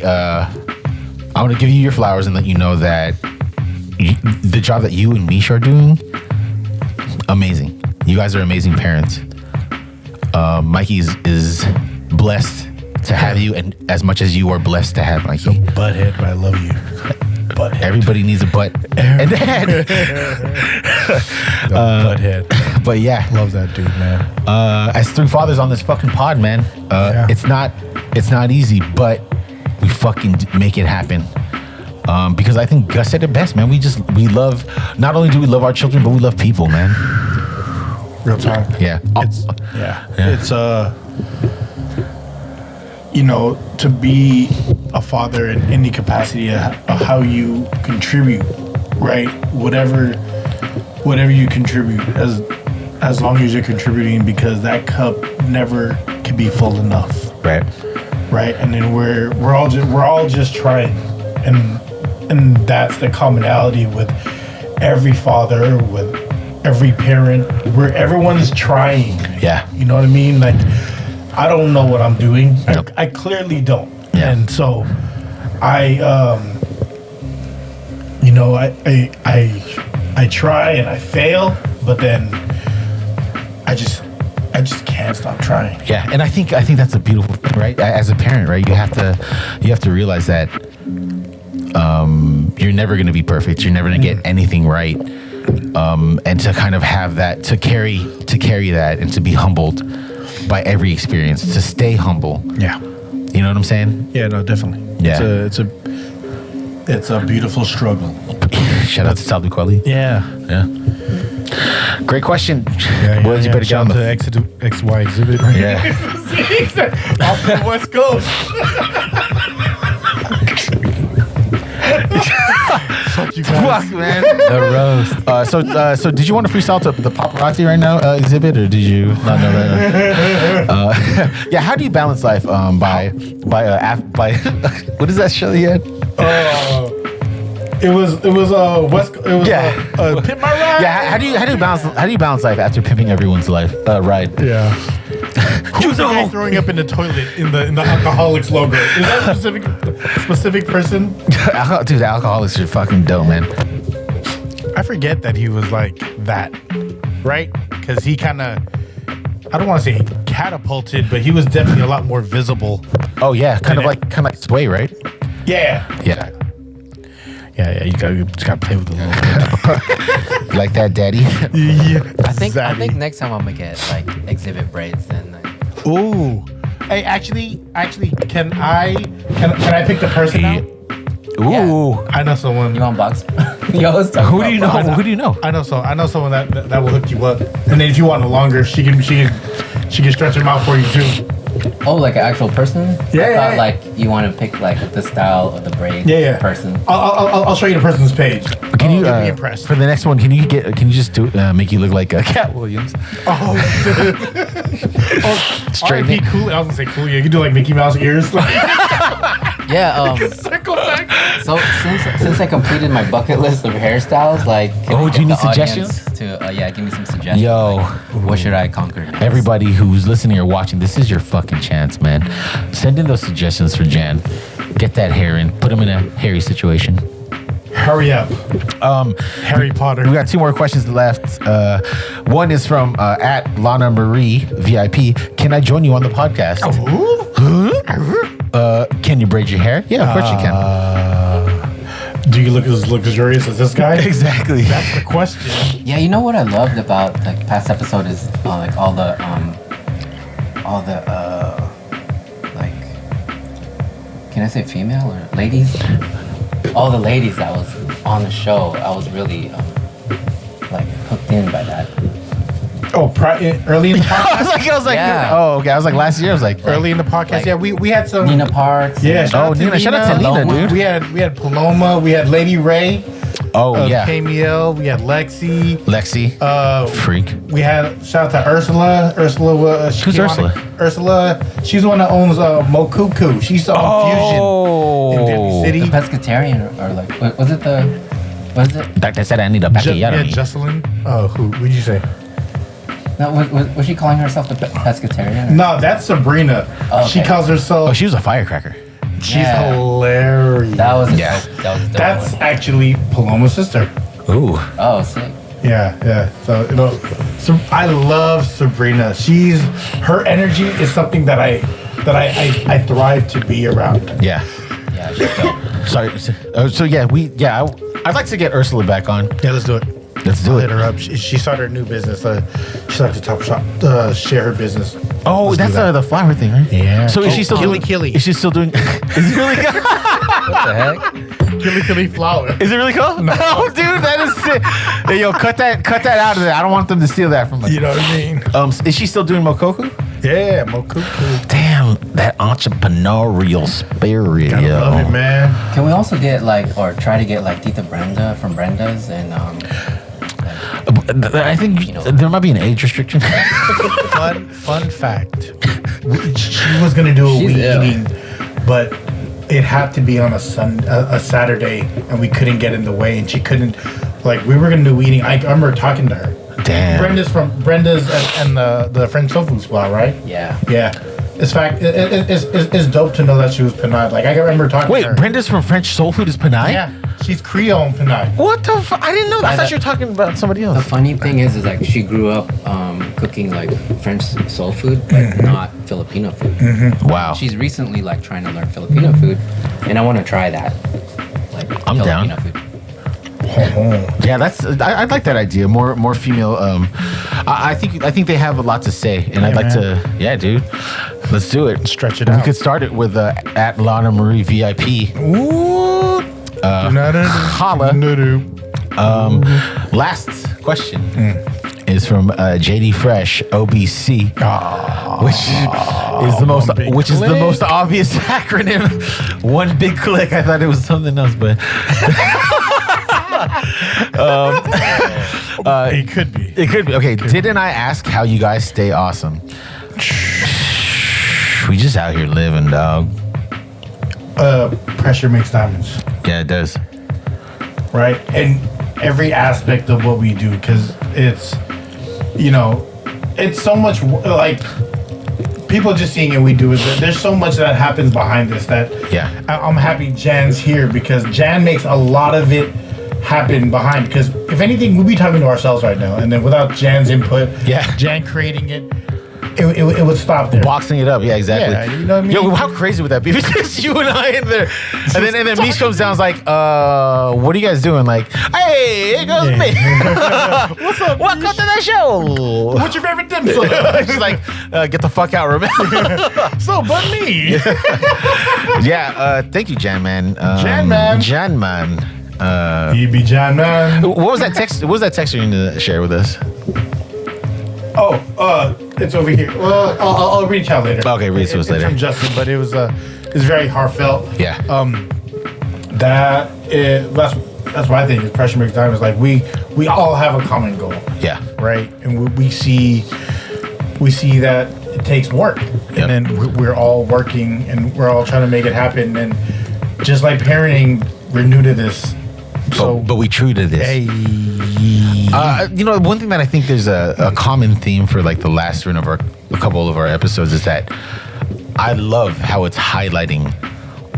want to give you your flowers and let you know that the job that you and Misha are doing, amazing. You guys are amazing parents. Mikey is blessed to have you, and as much as you are blessed to have Mikey. Butthead, but I love you. Butthead. Everybody needs a butt and dad. Butthead. But yeah, love that dude, man. As three fathers on this fucking pod, man, it's not easy, but we fucking make it happen. Because I think Gus said it best, man. We love. Not only do we love our children, but we love people, man. Real talk. Yeah. It's to be a father in any capacity of how you contribute, right? Whatever you contribute, as long as you're contributing, because that cup never can be full enough. Right. And then we're all just trying, and that's the commonality with every father, with every parent, where everyone's trying. Yeah. You know what I mean? Like, I don't know what I'm doing. Nope. I clearly don't. Yeah. And so I try and I fail, but then I just I just can't stop trying. Yeah, and I think that's a beautiful thing, right? As a parent, right? You have to realize that you're never going to be perfect. You're never going to get anything right. And to kind of have that, to carry that, and to be humbled by every experience, to stay humble. Yeah. You know what I'm saying? Yeah, no, definitely. Yeah. It's a beautiful struggle. Shout out to Talib Kweli. Yeah. Yeah. Great question. Yeah. Boys, you better get on Shout the out to XY exhibit. Yeah. Off the West Coast. Fuck you guys. Fuck, man. The roast. So did you want to freestyle to the paparazzi right now exhibit, or did you not know that? Yeah. How do you balance life? By what is that show you had? It was West. It was Pimp My Ride. Yeah. How do you balance life after pimping everyone's life ride? Yeah. Who's the guy throwing up in the toilet in the alcoholics logo? Is that a specific person? Dude, the alcoholics are fucking dope, man. I forget that he was like that, right? Because he kind of, I don't want to say catapulted, but he was definitely a lot more visible. Oh yeah, kind of like Sway, right? Yeah. Yeah. Yeah. You just gotta play with the little. You like that, daddy? Yeah. I think next time I'm gonna get like exhibit braids then. Like, Ooh. Hey, actually, can I pick the person out? Ooh. Yeah. I know someone. you want box? Yo, Who do you know? Who do you know? I know someone that will hook you up, and then if you want it longer, she can stretch them out for you too. Oh, like an actual person? Yeah, I thought yeah. like you want to pick like the style of the braid person. I'll show you the person's page. Can you be impressed for the next one? Can you just do make you look like Cat Williams? Oh, Straight R.I.P. Cool. I was gonna say cool. Yeah, you can do like Mickey Mouse ears. Yeah. Circle back. So since I completed my bucket list of hairstyles, like, can I do you get need the suggestions? audience to give me some suggestions. Yo, Like, what should I conquer next? everybody who's listening or watching, this is your fucking chance, man. Send in those suggestions for Jan. Get that hair in. Put him in a hairy situation. Hurry up. Harry Potter. We got two more questions left. One is from at Lana Marie VIP. Can I join you on the podcast? Can you braid your hair? Yeah, of course you can. Do you look as luxurious as this guy? Exactly. That's the question. Yeah, you know what I loved about like past episode is like all the like, can I say female or ladies? All the ladies that was on the show, I was really like hooked in by that. Oh, early in the podcast. I was like, Yeah. oh, okay. I was like, last year, I was like, Early in the podcast. Like yeah, we had some. Nina Parks. Yeah. oh, Nina, shout out to Nina, dude. We had Paloma. We had Lady Ray. Oh, yeah. KML. We had Lexi. Freak. We had shout out to Ursula. Ursula. Who's Ursula? Ursula. She's the one that owns Mokuku. She's on Fusion in Disney City. The pescatarian or like was it? Doctor said I need a backyard. Yeah, Jocelyn. Oh, who would you say? No, was she calling herself the pescatarian? Or? No, that's Sabrina. Oh, okay. She calls herself. Oh, she was a firecracker. She's hilarious. That was a Yeah. dope, that was a dope That's one. actually Paloma's sister. Ooh. Oh, sick. Yeah. So I love Sabrina. Her energy is something that I thrive to be around. Yeah. Yeah, she's dope. Sorry. I'd like to get Ursula back on. Yeah, let's do it. Let's do I'll it. hit her up. She started a new business. She likes to Top Shop share her business. Oh, Let's that's do that. the flower thing, right? Yeah. So is she still doing? Killy. Is she still doing? Is it really? What the heck? Killy flower. Is it really cool? No, dude, that is sick. Hey, yo, cut that out of there. I don't want them to steal that from us. You know what I mean? Is she still doing Mokoku? Yeah, Mokuku. Damn, that entrepreneurial spirit, Gotta yo. love it, man. Can we also get like, or try to get like Tita Brenda from Brenda's and I think there might be an age restriction. Fun fact. She was gonna do a She's weed ill. eating, but it had to be on a Saturday, and we couldn't get in the way, and she couldn't. Like we were gonna do weed eating. I remember talking to her. Damn. Brenda's and the French tofu spot, right? yeah. Yeah. It's dope to know that she was Panay. Like I remember talking to her. Wait, Brenda's from French Soul Food is Panay? Yeah. She's Creole Panay. What the fuck? I didn't know that. I thought you were talking about somebody else. The funny thing is like she grew up cooking like French soul food, but not Filipino food. Wow. She's recently like trying to learn Filipino food, and I want to try that. Like I'm Filipino down. food. Yeah, I'd like that idea. More female. I think they have a lot to say, and I'd like to. Yeah, dude, let's do it. Stretch it We out. could start it with at Lana Marie VIP. Ooh. Holla. Last question is from JD Fresh OBC, which is the most obvious acronym. One big click. I thought it was something else, but It could be. it could be. Okay, didn't I ask how you guys stay awesome? We just out here living, dog. Pressure makes diamonds. Yeah, it does. Right? And every aspect of what we do, because it's, it's so much like people just seeing it. We do it. There's so much that happens behind this that I'm happy Jan's here, because Jan makes a lot of it happen behind. Because if anything, we'd be talking to ourselves right now, and then without Jan's input, Jan creating it. It would stop there. Boxing it up, yeah, exactly. Yeah, you know what I mean? Yo, how crazy would that be? It's just you and I in there. And then Mish comes down and is like, what are you guys doing? Like, hey, here goes me. What's up? Welcome to the show. What's your favorite dim sum? She's like, get the fuck out, remember? So, but me. Thank you, Jan Man. Jan Man. You be Jan Man. What was that text? What was that text you're going to share with us? It's over here. Well, I'll reach out later. Okay, read to us later. It's from Justin, but it was very heartfelt. Yeah. That's why I think pressure makes diamonds. Like we all have a common goal. Yeah. Right, and we see that it takes work, and then we're all working, and we're all trying to make it happen. And just like parenting, we're new to this. But we true to this. Hey. One thing that I think there's a common theme for like the last run of a couple of our episodes is that I love how it's highlighting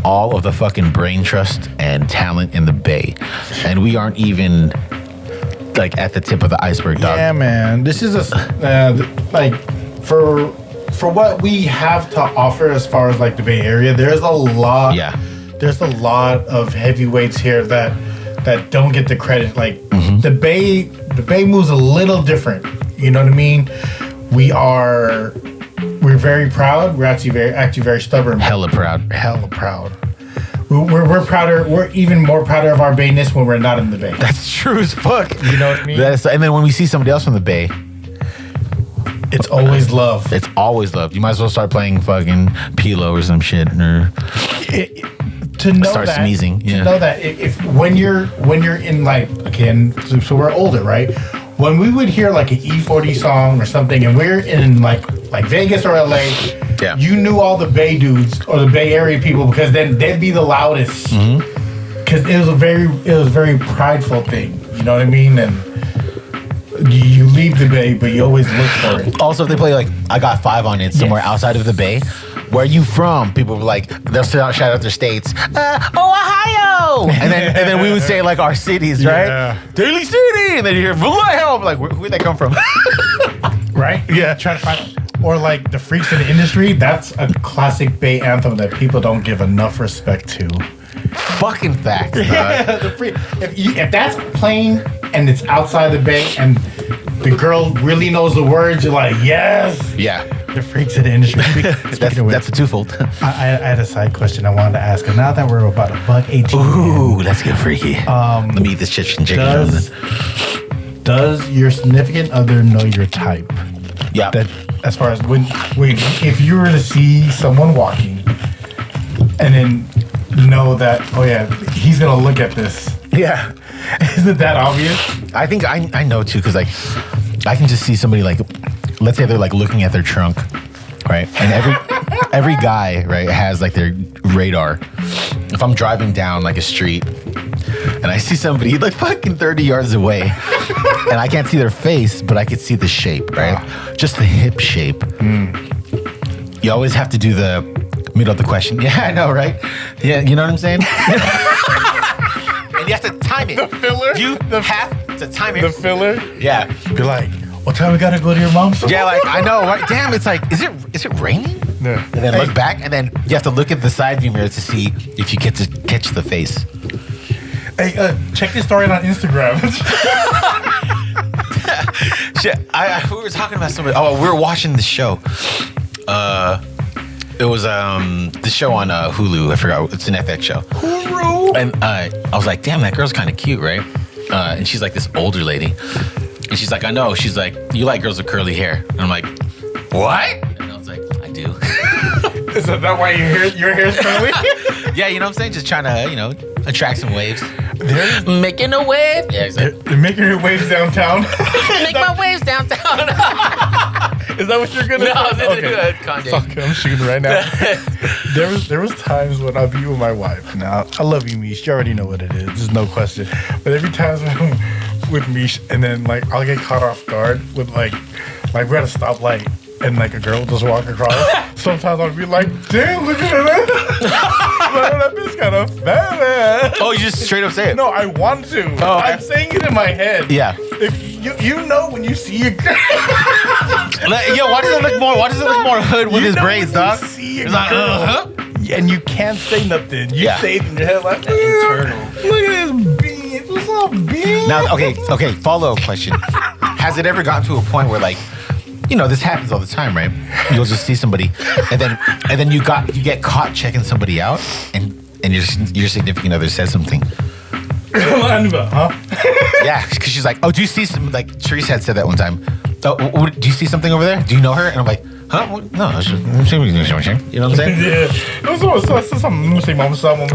all of the fucking brain trust and talent in the Bay, and we aren't even like at the tip of the iceberg, dog. Yeah, man. This is for what we have to offer as far as like the Bay Area. There's a lot. Yeah. There's a lot of heavyweights here that don't get the credit. Like the Bay moves a little different. You know what I mean? We're very proud. We're actually very stubborn. Hella proud. We're prouder. We're even more prouder of our Bayness when we're not in the Bay. That's true as fuck. You know what I mean? And then when we see somebody else from the Bay, it's always love. It's always love. You might as well start playing fucking Pilo or some shit, or to know start that, sneezing. Yeah. To know that if when you're in like, again, so we're older, right? When we would hear like an E40 song or something, and we're in like Vegas or LA, you knew all the Bay dudes or the Bay Area people, because then they'd be the loudest. Because it was a very prideful thing. You know what I mean? And you leave the Bay, but you always look for it. Also, if they play like I Got Five on It somewhere outside of the Bay, where are you from? People were like, they'll shout out their states. Ohio! And then we would say like our cities, right? Yeah. Daly City! And then you hear Vallejo! Like, where'd that come from? Right? Yeah. Try to find. Or like the Freaks in the Industry. That's a classic Bay anthem that people don't give enough respect to. Fucking facts. Yeah, if that's playing and it's outside the Bay and the girl really knows the words, you're like, yes. Yeah. The Freaks in the Industry. That's a twofold. I had a side question I wanted to ask, and now that we're about $1.18. Ooh, let's get freaky. Let me eat this chicken. Does your significant other know your type? Yeah. That as far as when if you were to see someone walking and then know that, oh yeah, he's gonna look at this. Yeah. Isn't that obvious? I think I know too, because like I can just see somebody like, let's say they're like looking at their trunk, right? And every guy, right, has like their radar. If I'm driving down like a street and I see somebody like fucking 30 yards away and I can't see their face, but I can see the shape, right? Just the hip shape. You always have to do the middle of the question. Yeah, I know, right? Yeah, you know what I'm saying? and you have to time it. The filler? You have to time it. The filler? Yeah. Be like, what time we gotta go to your mom's? Yeah, like, I know, right? Damn, it's like, is it raining? Yeah. And then look back, and then you have to look at the side view mirror to see if you get to catch the face. Hey, check this story on Instagram. Shit, we were talking about something. Oh, we were watching the show. It was the show on Hulu. I forgot. It's an FX show. Hulu. And I was like, damn, that girl's kind of cute, right? And she's like this older lady. And she's like, I know. She's like, you like girls with curly hair. And I'm like, what? And I was like, I do. Is that why your hair's curly? Yeah, you know what I'm saying? Just trying to, attract some waves. Making a wave. Yeah, exactly. They're making your waves downtown. Make my waves downtown. Is that what you're gonna No, say? this is good, Kanye. Fuck, I'm shooting right now. there was times when I'll be with my wife. Now, I love you, Mish. You already know what it is. There's no question. But every time I'm with Mish, and then I'll get caught off guard with like we're at a stoplight, and a girl will just walk across. Sometimes I'll be like, damn, look at that. That bitch kind of fat, man. Oh, you just straight up say it? No, I want to. Oh, okay. I'm saying it in my head. Yeah. If you know when you see a girl. Yo, why does it look more hood with his braids, dog? See a It's like, girl, and you can't say nothing. You say it in your head like internal. Look at this bean. What's up, bean? Now, okay. Follow-up question: has it ever gotten to a point where this happens all the time, right? You'll just see somebody, and then you get caught checking somebody out, and your significant other says something. Huh? Yeah, because she's like, oh, do you see some, Therese had said that one time. Oh, do you see something over there? Do you know her? And I'm like, huh? No. You know what I'm saying? Yeah.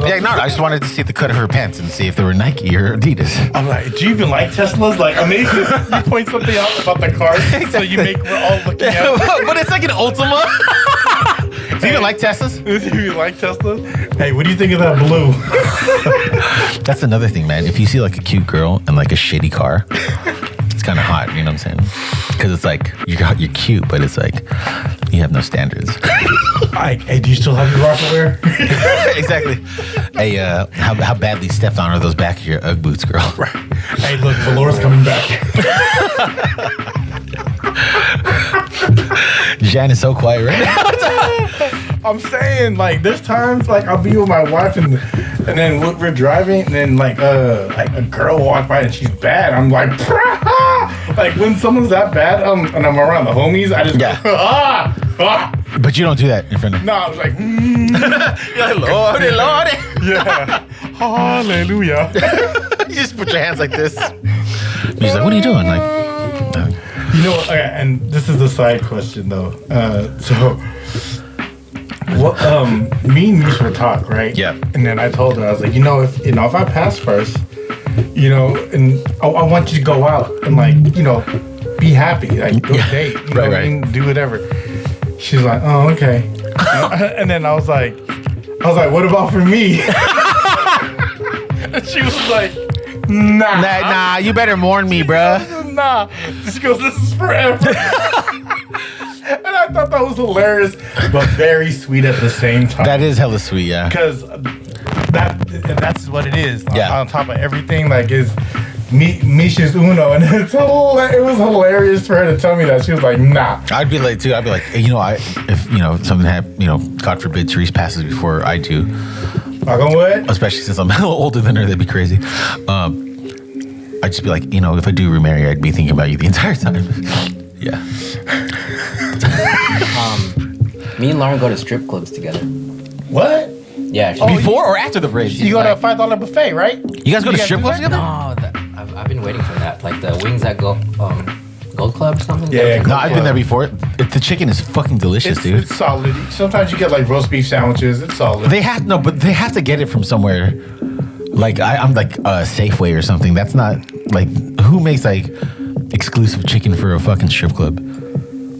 Yeah, no, I just wanted to see the cut of her pants and see if they were Nike or Adidas. I'm like, do you even like Teslas? Amazing. You point something out about the car, so we're all looking at it. But it's like an Ultima. Do you even like Teslas? Do you like Teslas? Hey, what do you think of that blue? That's another thing, man. If you see a cute girl and a shitty car, it's kind of hot. You know what I'm saying? Because it's like you're cute, but it's like you have no standards. Hey, do you still have your Rockaware? Exactly. Hey, how badly stepped on are those back of your Ugg boots, girl? Right. Hey, look, Valora's coming back. Jan is so quiet right now. I'm saying, there's times, I'll be with my wife and then we're driving and then, a girl will walk by and she's bad. I'm like, when someone's that bad and I'm around the homies, I just go, But you don't do that in front of. No, I was like, You're like, Lord. Yeah. Hallelujah. You just put your hands like this. She's like, what are you doing? You know, okay, and this is a side question though. Me and Mish would talk, right? Yeah. And then I told her, I was like, if I pass first, and I want you to go out and be happy, go date, right. Do whatever. She's like, oh, okay. And then I was like, what about for me? And she was like, nah, you better mourn me, bruh. Nah. She goes, this is forever. And I thought that was hilarious, but very sweet at the same time. That is hella sweet, yeah. Because that's what it is. Yeah. On top of everything, is Misha's Uno, and it was hilarious for her to tell me that. She was like, nah. I'd be like, if something happened, God forbid Therese passes before I do. Knock on wood. Especially since I'm a little older than her, that'd be crazy. I'd just be like, if I do remarry, I'd be thinking about you the entire time. Yeah. Me and Lauren go to strip clubs together. What? Yeah. Before or after the bridge? You go to a $5 buffet, right? You guys go to strip clubs together? No, I've been waiting for that. The wings that go Gold Club or something. Yeah. No, I've been there before. The chicken is fucking delicious, dude. It's solid. Sometimes you get roast beef sandwiches. It's solid. They have to get it from somewhere. I'm Safeway or something. That's not who makes exclusive chicken for a fucking strip club?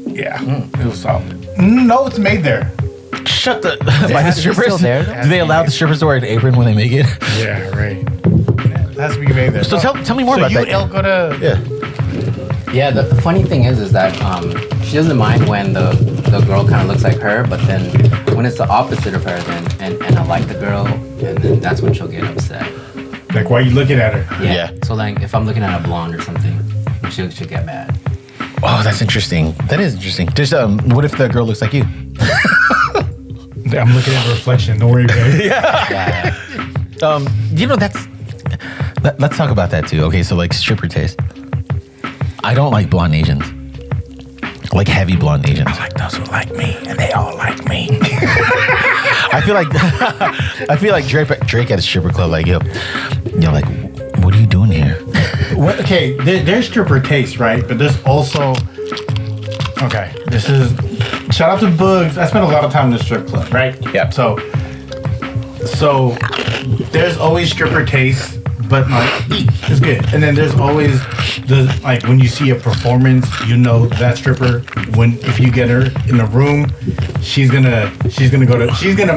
Yeah, it was solid. No, it's made there. Shut the. By the strippers? Still there? Do they allow the strippers to wear an apron when they make it? Yeah, right. It has to be made there. So tell me more about that. So go to... Yeah. Yeah, the funny thing is that she doesn't mind when the girl kind of looks like her, but then when it's the opposite of her, then and I like the girl, and then that's when she'll get upset. Like, why are you looking at her? Yeah. So like, if I'm looking at a blonde or something, she'll get mad. Oh, that's interesting. That is interesting. Just what if the girl looks like you? I'm looking at a reflection. Don't worry, babe. Yeah. You know, let's talk about that too. Okay, so like stripper taste. I don't like blonde Asians. Like heavy blonde Asians. I like those who like me, and they all like me. I feel like Drake at a stripper club, like, yo, you're like, what are you doing here? Okay, there's stripper taste, right? But there's also, okay, this is, shout out to Bugs. I spent a lot of time in the strip club, right? Yeah. So there's always stripper taste, but like, it's good. And then there's always like when you see a performance, you know that stripper, if you get her in the room, she's gonna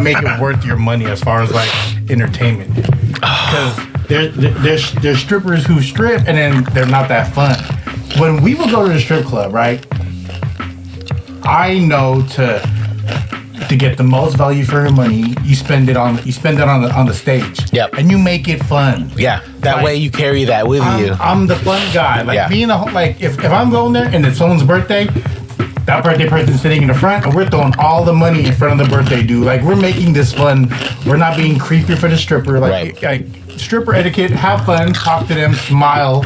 make it worth your money as far as like entertainment. Because there's strippers who strip and then they're not that fun. When we would go to the strip club, right? I know to get the most value for your money, you spend it on the stage. Yep. And you make it fun. Yeah, that Like, way you carry that with you. I'm the fun guy. Like Yeah. being if I'm going there and it's someone's birthday, that birthday person's sitting in the front and we're throwing all the money in front of the birthday dude. Like we're making this fun. We're not being creepy for the stripper. Like, Right. like stripper etiquette, have fun, talk to them, smile,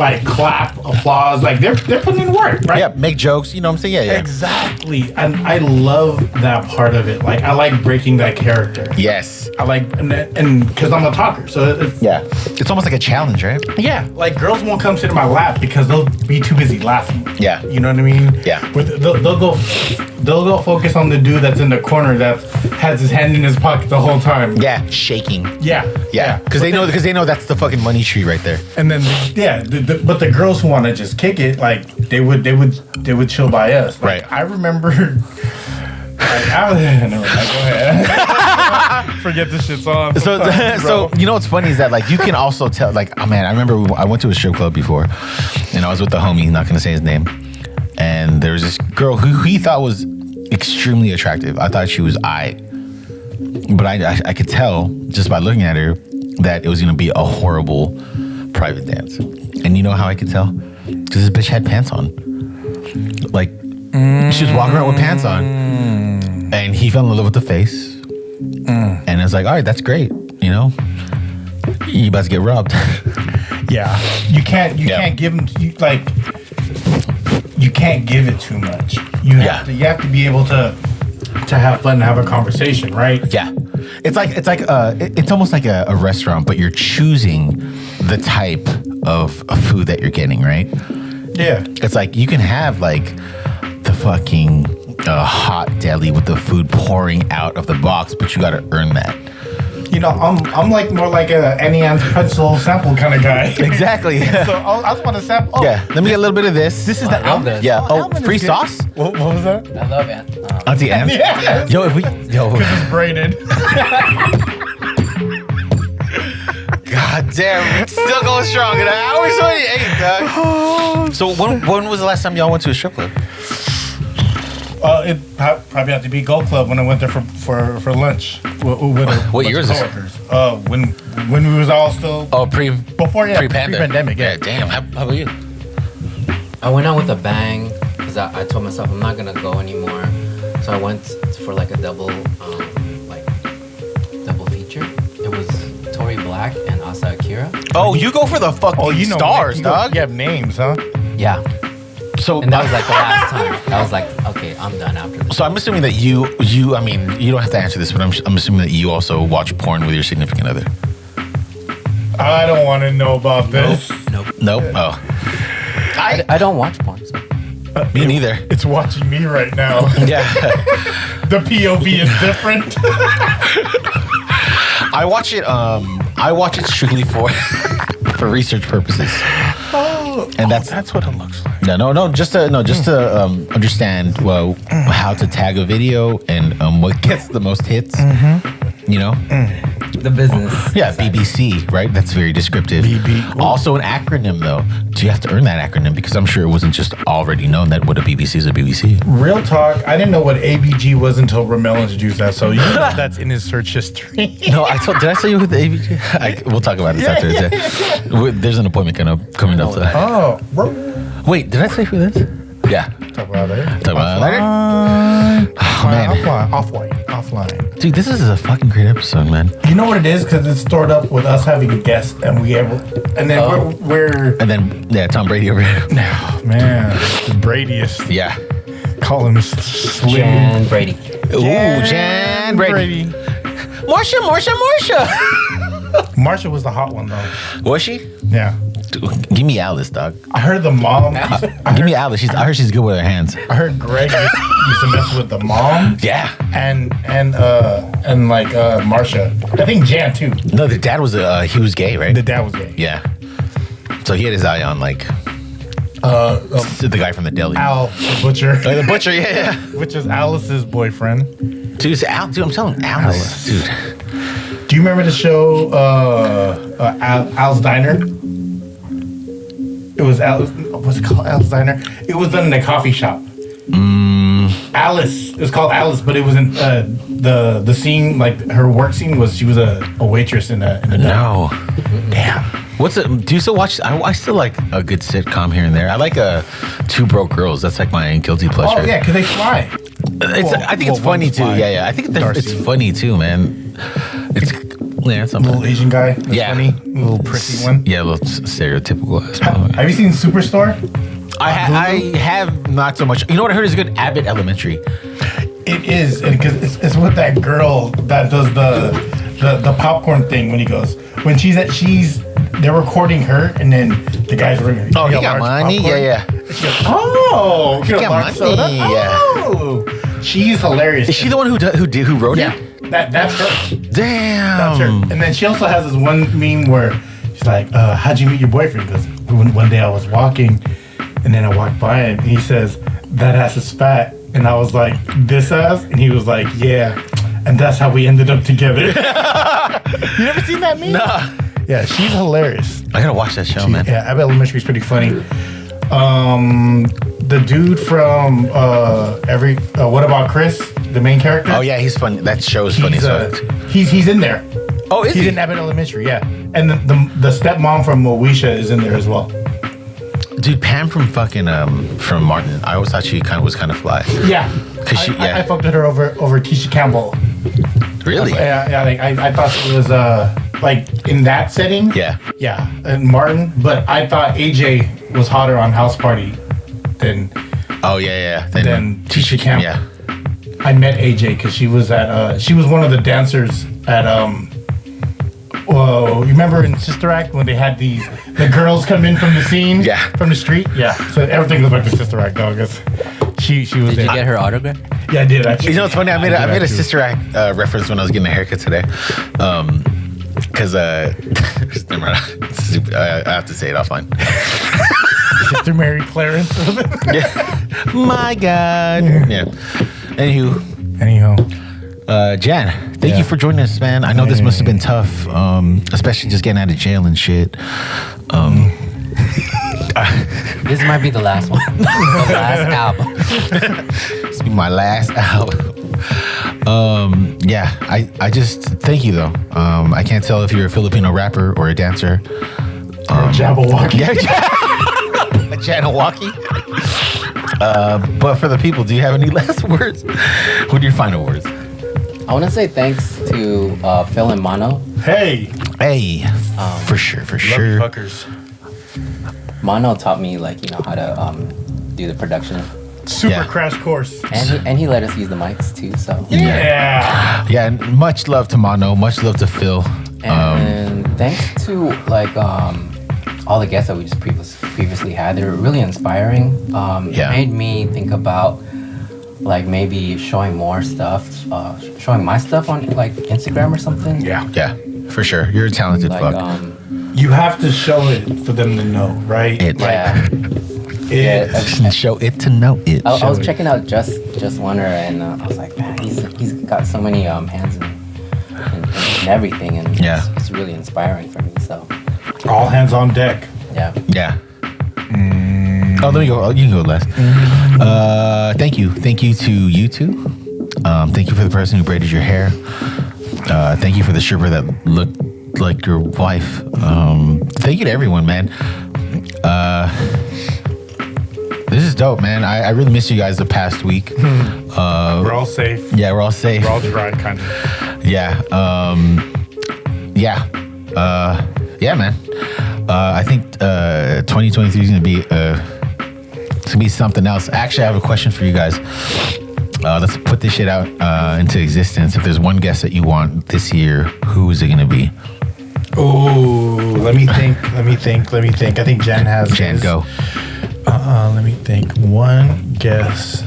like clap, applause. Like they're putting in work, right? Yeah, make jokes. You know what I'm saying? Yeah. Exactly. And I love that part of it. Like I like breaking that character. Yes. I like and because I'm a talker, so it's, Yeah. It's almost like a challenge, right? yeah, like girls won't come sit in my lap because they'll be too busy laughing. Yeah. You know what I mean? Yeah. But they'll go focus on the dude that's in the corner that has his hand in his pocket the whole time. Yeah, shaking. Yeah. Yeah, because they know that's the fucking money tree right there. And then but the girls who want to just kick it, like they would chill by us. Like, Right. I remember. Like, never mind, go ahead. Forget this shit's on. So you know what's funny is that like you can also tell like, oh man, I remember I went to a strip club before, and I was with the homie, not gonna say his name, and there was this girl who he thought was extremely attractive. I thought she was but I could tell just by looking at her that it was gonna be a horrible private dance. And you know how I could tell? Because this bitch had pants on. Like she was walking around with pants on, and he fell in love with the face. And it's like, all right, that's great. You know, you about to get robbed. Yeah, you can't give them you can't give it too much. You have to be able to have fun and have a conversation, right? Yeah, it's almost like a restaurant, but you're choosing the type of food that you're getting, right? Yeah, it's like you can have like the fucking hot deli with the food pouring out of the box, but you got to earn that. You know, I'm like more like a Annie Ann's pretzel sample kind of guy. Exactly. So I just want to sample. Oh, yeah, let me get a little bit of this. This is the almond. Yeah. Oh, almond free is good. sauce? What was that? I love it. Auntie Anne's? Yeah. Yo, Because it's braided. God damn, it's still going strong. And I always 28, dog. So when was the last time y'all went to a strip club? It probably had to be Gold Club when I went there for lunch. What year is this? When we was all still pre-pandemic. Yeah, damn. How about you? I went out with a bang because I told myself I'm not gonna go anymore. So I went for like a double feature. It was Tory Black and Asa Akira. Oh, you go for the fucking stars, dog. You have names, huh? Yeah. So and that was like the last time. I was like, okay, I'm done after this. So I'm assuming that you I mean, you don't have to answer this, but I'm assuming that you also watch porn with your significant other. I don't want to know about this. Nope. Oh. I don't watch porn. So. Me neither. It's watching me right now. Yeah. The POV is different. I watch it strictly for research purposes. Oh, and that's what it looks like. No, just to understand how to tag a video and what gets the most hits. You know, The business. Yeah, BBC, right? That's very descriptive. BB. Also an acronym, though. Do you have to earn that acronym? Because I'm sure it wasn't just already known that what a BBC is a BBC. Real talk, I didn't know what ABG was until Rommel introduced that, so you know that's in his search history. No, did I tell you with the ABG? We'll talk about this after this. There's an appointment coming up to that. Oh, Wait, did I say who this? Yeah. talk about it later. Talk about it later? Oh, man. Offline. Dude, this is a fucking great episode, man. You know what it is? Because it's stored up with us having guests, and we're Tom Brady over here. oh, man, the Bradyest. Yeah. Call him Slim Jan Braidy. Ooh, Jan Braidy. Marsha. Marsha was the hot one though. Was she? Yeah. Dude, give me Alice, dog. I heard the mom. Give me Alice. I heard she's good with her hands. I heard Greg used to mess with the mom. Yeah. And like Marsha. I think Jan too. No, the dad was he was gay, right? The dad was gay. Yeah. So he had his eye on like the guy from the deli. Al, the butcher. Oh, the butcher, yeah. Which is Alice's boyfriend. Dude, I'm telling Alice, dude. Do you remember the show Al's Diner? It was what's it called? Al's Diner. It was done in a coffee shop. Alice. It was called Alice, but it was in the scene, like her work scene was she was a waitress in a No. Damn. What's it? Do you still watch? I still like a good sitcom here and there. I like Two Broke Girls. That's like my guilty pleasure. Oh yeah, because they fly. I think it's funny too. fly. Yeah. I think it's funny too, man. It's a little Asian guy. That's Yeah. funny. A little prissy one. Yeah, a little stereotypical. Have you seen Superstore? I have not so much. You know what I heard is good? Abbott Elementary. It is, because it's with that girl that does the popcorn thing when they're recording her and then the guy's ringing. Oh, he got money? Popcorn. Yeah. She goes, oh, He got money, soda? yeah. Oh, she's hilarious. Is she the one who wrote Yeah, it? that's her. Damn. That's her. And then she also has this one meme where she's like, how'd you meet your boyfriend? Because one day I was walking and then I walked by him and he says, that ass is fat. And I was like, this ass? And he was like, yeah. And that's how we ended up together. You never seen that meme? Nah. Yeah, she's hilarious. I gotta watch that show, man. Yeah, Abbott Elementary is pretty funny. The dude from What About Chris, the main character? Oh yeah, he's funny. That show is funny. He's in there. Oh, is he's he? in Abbott Elementary, yeah. And the stepmom from Moesha is in there as well. Dude, Pam from fucking from Martin. I always thought she was kind of fly. Yeah, Cause I fucked with her over Tisha Campbell. Really? Yeah. Like, I thought she was like in that setting. Yeah. Yeah, and Martin, but I thought AJ was hotter on House Party than. Oh yeah. Than Tisha Campbell. Yeah. I met AJ because she was at she was one of the dancers at Whoa, you remember in Sister Act when they had the girls come in from the scene? Yeah. From the street? Yeah. So everything goes back to Sister Act, though, I guess. She was Did there. you get her autograph? Yeah, I did actually. You know what's funny? I made a Sister Act reference when I was getting a haircut today. Because never mind. I have to say it offline. Sister Mary Clarence. Yeah. My God. Yeah. Anywho. Jan, thank you for joining us, man. I know this must have been tough, especially just getting out of jail and shit. This might be the last one. The last album. This will be my last album. Yeah, I just thank you though. I can't tell if you're a Filipino rapper or a dancer. Jabberwocky. Yeah, a Jabberwocky. But for the people, do you have any last words? What are your final words? I want to say thanks to Phil and Mono. Hey, for sure. fuckers. Mono taught me how to do the production, Super crash course. and he let us use the mics too. So Yeah. And much love to Mono, much love to Phil. and thanks to all the guests that we just previously had. They were really inspiring. It made me think about maybe showing more stuff, showing my stuff on Instagram or something. Yeah, for sure. You're a talented fuck. You have to show it for them to know, right? Show it to know it. I was checking out Just Wonder, and I was like, man, he's got so many hands in and everything, and Yeah. it's really inspiring for me. So All hands on deck. yeah. Yeah. Oh, let me go. Oh, you can go last. Thank you to you two. Thank you for the person who braided your hair. Thank you for the stripper that looked like your wife. Thank you to everyone, man. This is dope, man. I really missed you guys the past week. We're all safe. Yeah, we're all safe. We're all dry, kind of. Yeah. Yeah, man. I think 2023 is gonna be something else. Actually, I have a question for you guys. Let's put this shit out into existence. If there's one guest that you want this year, who is it gonna be? Oh, let me think. I think Jan has. Jan, his. go. Let me think. One guess.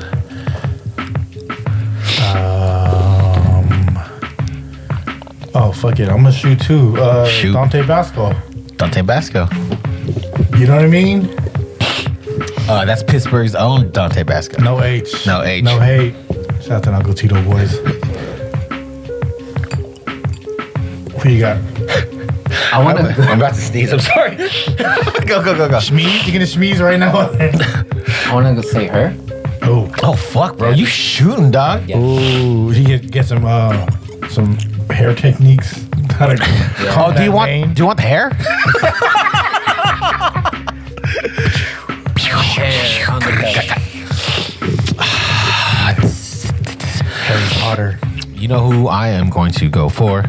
Oh, fuck it. I'm gonna shoot two. Shoot. Dante Basco. Dante Basco. You know what I mean? That's Pittsburgh's own Dante Basco. No H. No H. No hate. Shout out to Uncle Tito boys. Who you got? I want to. I'm about to sneeze. I'm sorry. Go. Schmeeze? You gonna schmeeze right now? I want to say her. Oh fuck, bro. You shooting, dog? Yeah. Ooh, you get some hair techniques. How to Oh, do you want the hair? Hair on the bed. Harry Potter. You know who I am going to go for?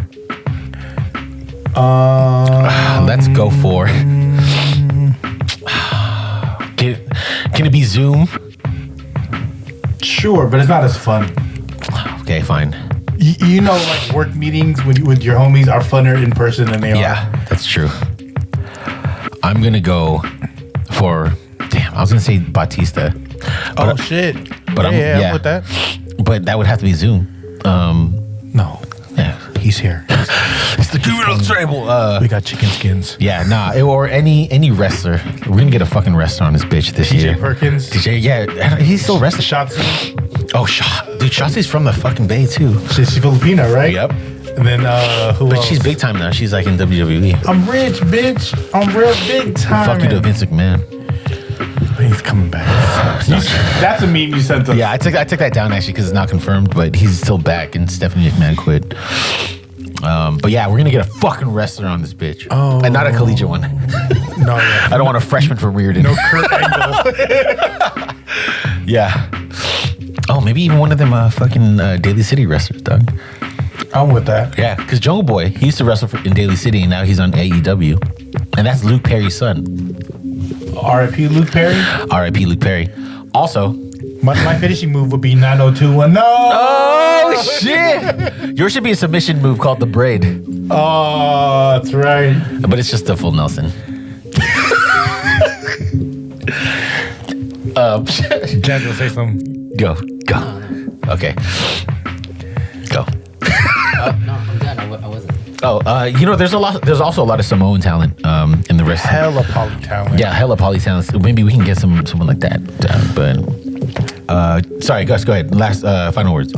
Let's go for. Can it be Zoom? Sure, but it's not as fun. Okay, fine. You know, like work meetings with your homies are funner in person than they are. Yeah, that's true. I'm gonna go for. Damn, I was gonna say Batista. Oh shit! But I'm with that. But that would have to be Zoom. No, Yeah, he's here. it's the criminal table. We got chicken skins. Yeah, nah, or any wrestler. We're gonna get a fucking wrestler on this bitch this year. TJ Perkins. DJ, yeah, he's still wrestling. Shotzi. Oh, dude, Shotzi's from the fucking Bay too. She's Filipina, right? Yep. And then who But else? she's big time now. She's like in WWE. I'm rich, bitch. I'm real big time. Fuck you to Vince McMahon. He's coming back. That's a meme you sent us. Yeah, I took that down actually because it's not confirmed, but he's still back and Stephanie McMahon quit. But yeah, we're gonna get a fucking wrestler on this bitch. Oh. And not a collegiate one. No, yeah. I don't want a freshman from Reardon. No Kurt Angle. Yeah. Oh, maybe even one of them fucking Daly City wrestlers, dog. I'm with that. Yeah, because Jungle Boy, he used to wrestle in Daly City and now he's on AEW. And that's Luke Perry's son. R.I.P. Luke Perry. R.I.P. Luke Perry. Also, My finishing move would be 90210. No! oh shit! Yours should be a submission move called the braid. Oh, that's right. But it's just a full Nelson. Jen will say something. Go. Okay. Go. No, I'm done. I wasn't. Oh, there's also a lot of Samoan talent in the rest. Hella poly talent. Yeah, hella poly talent. Maybe we can get someone like that. But sorry, Gus, go ahead. Last final words.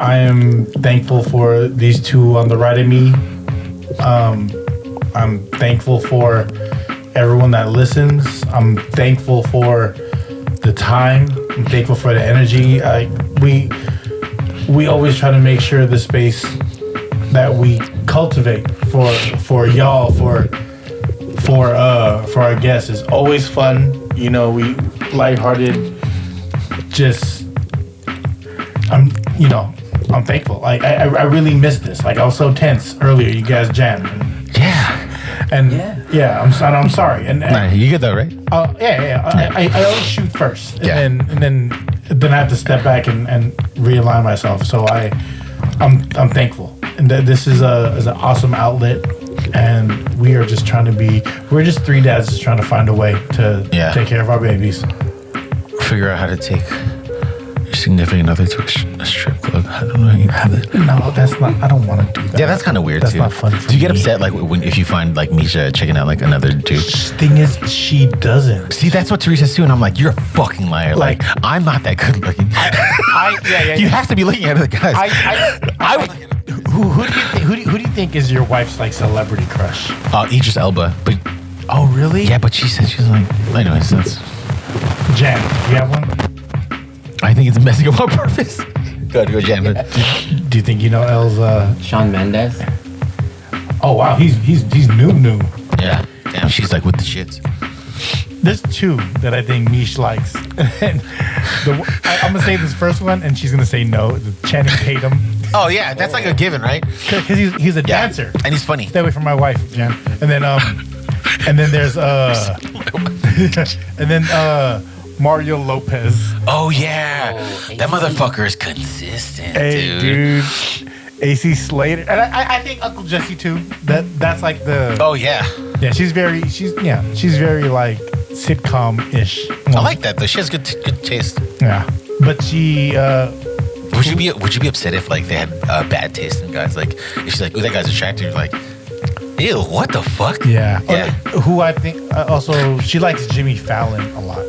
I am thankful for these two on the right of me. I'm thankful for everyone that listens. I'm thankful for the time. I'm thankful for the energy. We always try to make sure the space that we cultivate for y'all, for our guests is always fun. You know, we lighthearted. Just I'm thankful. I really missed this. Like I was so tense earlier. You guys jammed. I'm sorry. And Nah, you get that right. I always shoot first, Yeah. and then I have to step back and realign myself. So I'm thankful, and that this is an awesome outlet, and we're just three dads just trying to find a way to take care of our babies. Figure out how to take significant other to a strip club. I don't know how you have it. No, that's not. I don't want to do that. Yeah, that's kind of weird that's too. That's not fun. Do you get upset like when if you find like Misha checking out like another dude? Thing is, she doesn't. See, that's what Teresa says too, and I'm like, you're a fucking liar. Like I'm not that good looking. You have to be looking at other guys. Who do you think is your wife's like celebrity crush? Idris Elba, but oh really? Yeah, but she said she's like, anyways, that's. Jan, do you have one? I think it's messing up on purpose. Go Jan. Do you think you know Elle's? Shawn Mendes. Oh wow, he's new. Yeah, damn, she's like with the shits. There's two that I think Mish likes. I'm gonna say this first one, and she's gonna say no. The Channing Tatum. Oh yeah, that's like a given, right? Because he's a dancer and he's funny. Stay away from my wife, Jan. And then there's and then Mario Lopez. Oh yeah, that motherfucker is consistent, dude. AC Slater, and I think Uncle Jesse too. That's like the. Oh yeah. Yeah, she's very like sitcom-ish. I like that though. She has good taste. Yeah, but she. Would you be upset if like they had bad taste in guys? Like if she's like, "Oh, that guy's attractive," you're like, "Ew, what the fuck?" Yeah. Who I think also she likes Jimmy Fallon a lot.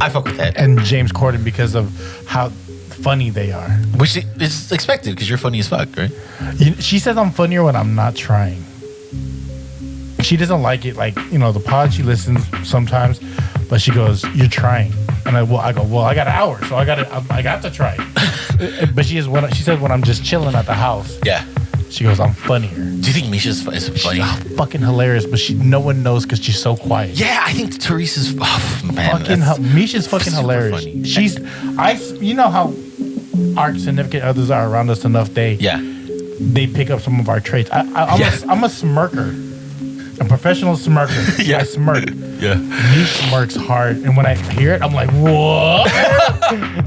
I fuck with that. And James Corden because of how funny they are. Which is expected because you're funny as fuck, right? She says I'm funnier when I'm not trying. She doesn't like it, like, the pod, she listens sometimes, but she goes, "You're trying." And I go, "Well, I got an hour, so I got to try it." But she said when I'm just chilling at the house. Yeah. She goes, "I'm funnier." Do you think Misha's funny? She's fucking hilarious, but no one knows because she's so quiet. Yeah, I think Teresa's Misha's fucking hilarious. Funny. You know how our significant others are around us enough. They pick up some of our traits. I'm a smirker. A professional smirker. Yeah. I smirk. Yeah. He smirks hard, and when I hear it, I'm like, "What?"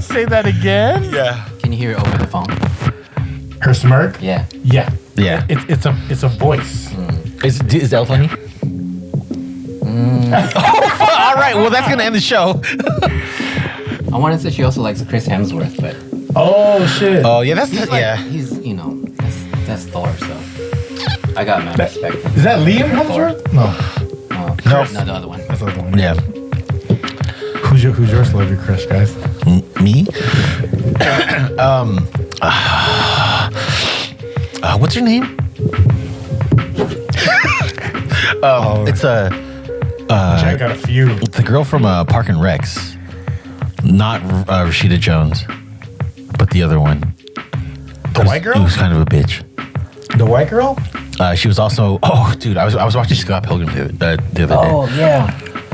Say that again. Yeah. Can you hear it over the phone? Her smirk? Yeah. Yeah. Yeah. It's a voice. Is Elle funny? All right. Well, that's gonna end the show. I want to say she also likes Chris Hemsworth, but. Oh shit. Oh yeah, he's that's Thor, so. I got mad respect. Is that Liam Hemsworth? No, the other one. That's the other one. Yeah. Who's your celebrity crush, guys? Me? What's her name? It's I got a few. It's the girl from Park and Recs, not Rashida Jones, but the other one. The white girl? Who's kind of a bitch. The white girl? She was also. Oh, dude, I was watching Scott Pilgrim the other day. Oh yeah,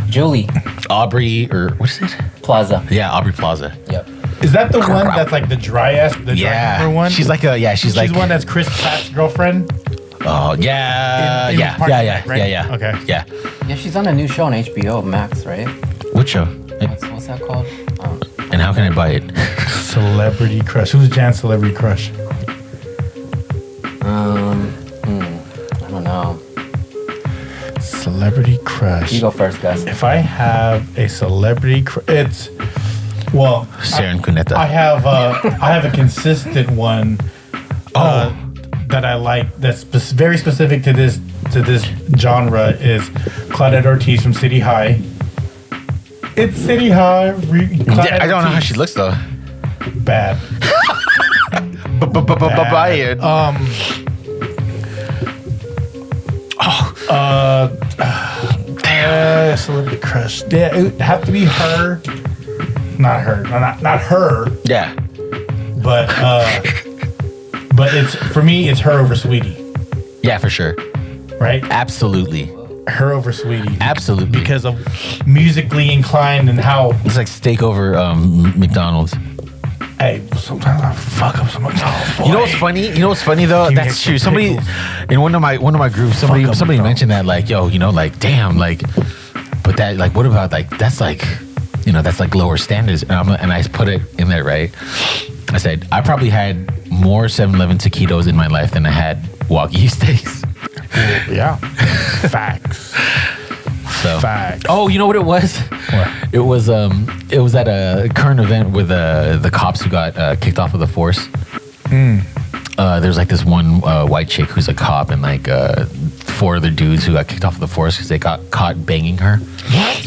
Julie. Aubrey or what is it? Plaza. Yeah, Aubrey Plaza. Yep. Is that the one that's like the dry ass, the dry humor one? She's like she's the one that's Chris Pratt's girlfriend. Oh yeah, yeah. Okay. Yeah. Yeah, she's on a new show on HBO Max, right? What show? What's that called? And how can I buy it? Celebrity crush. Who's Jan's celebrity crush? I don't know. Celebrity crush. You go first, Gus. If I have a celebrity crush, it's Sharon Cuneta. I have a consistent one. That I like. That's very specific to this genre is Claudette Ortiz from City High. It's City High. I don't know how she looks though. Bad. Celebrity crush. Yeah, it would have to be her. Not her. Not her. Yeah. But it's for me. It's her over Sweetie. Yeah, for sure. Right. Absolutely. Her over Sweetie. Absolutely. Because of musically inclined and how it's like steak over McDonald's. Hey, sometimes I fuck up some McDonald's. Boy. You know what's funny though? That's true. Somebody in one of my groups, somebody mentioned that like, yo, like, damn, like, but that like, what about like that's like, that's like lower standards. And I put it in there, right? I said I probably had more 7-Eleven taquitos in my life than I had Wagyu steaks. Yeah. Facts. So. Fact. Oh, you know what it was? What? It was at a current event with the cops who got kicked off of the force. There's like this one white chick who's a cop and like 4 other dudes who got kicked off of the force because they got caught banging her. What?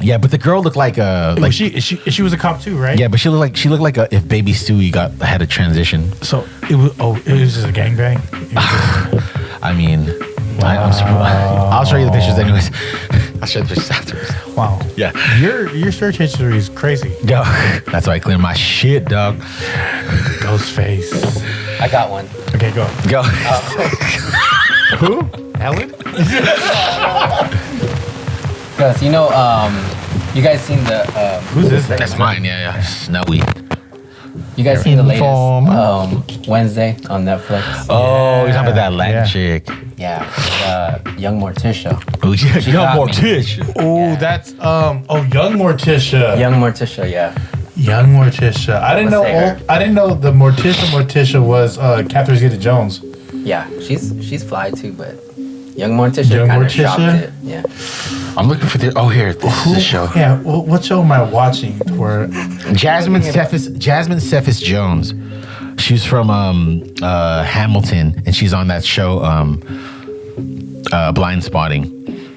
Yeah, but the girl looked like she was a cop too, right? Yeah, but she looked like if Baby Stewie had a transition. So it was just a gangbang. I mean, I'll show you the pictures anyways. I'll show you the pictures afterwards. Wow. Yeah. Your search history is crazy. Yo, that's why I clear my shit, dog. Ghostface. I got one. Okay, go. Who? Ellen? Because you guys seen the Who's this? That's mine. Yeah. Snowy. you guys seen the latest Wednesday on Netflix? Oh, you're talking about that Latin chick. Yeah, young Morticia. Oh yeah, She young got me. Morticia. Oh, Yeah. that's young Morticia. Young Morticia, yeah. Young Morticia. I didn't Let's say her. know. I didn't know the Morticia was Catherine Zeta-Jones. Yeah, she's fly too, but young Morticia Young kind of Morticia? shocked it. Yeah. I'm looking for the. Oh, here. This is the show. Yeah. What show am I watching? Where Jasmine Cephas Jones. She's from Hamilton, and she's on that show Blind Spotting.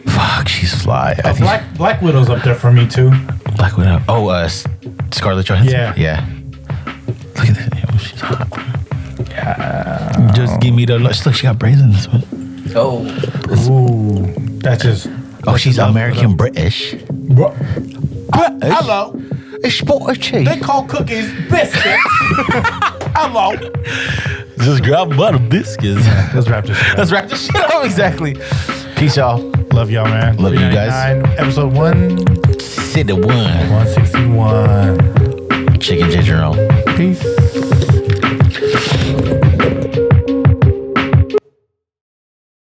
Fuck, she's fly. I think Black Widow's up there for me too. Black Widow. Oh, Scarlett Johansson. Yeah. Look at that. Yo, she's hot. Yeah. Just give me the look. She got braids in this one. Oh, Ooh, that's just. Oh, she's American British. Hello. It's spotted cheese. They call cookies biscuits. Hello. Just grab a butter biscuits. Let's wrap this shit up. Let's wrap this shit up. Exactly. Peace, y'all. Love y'all, man. Love you guys. 399, Episode 1. Sit the one. 161. Chicken ginger roll. Peace.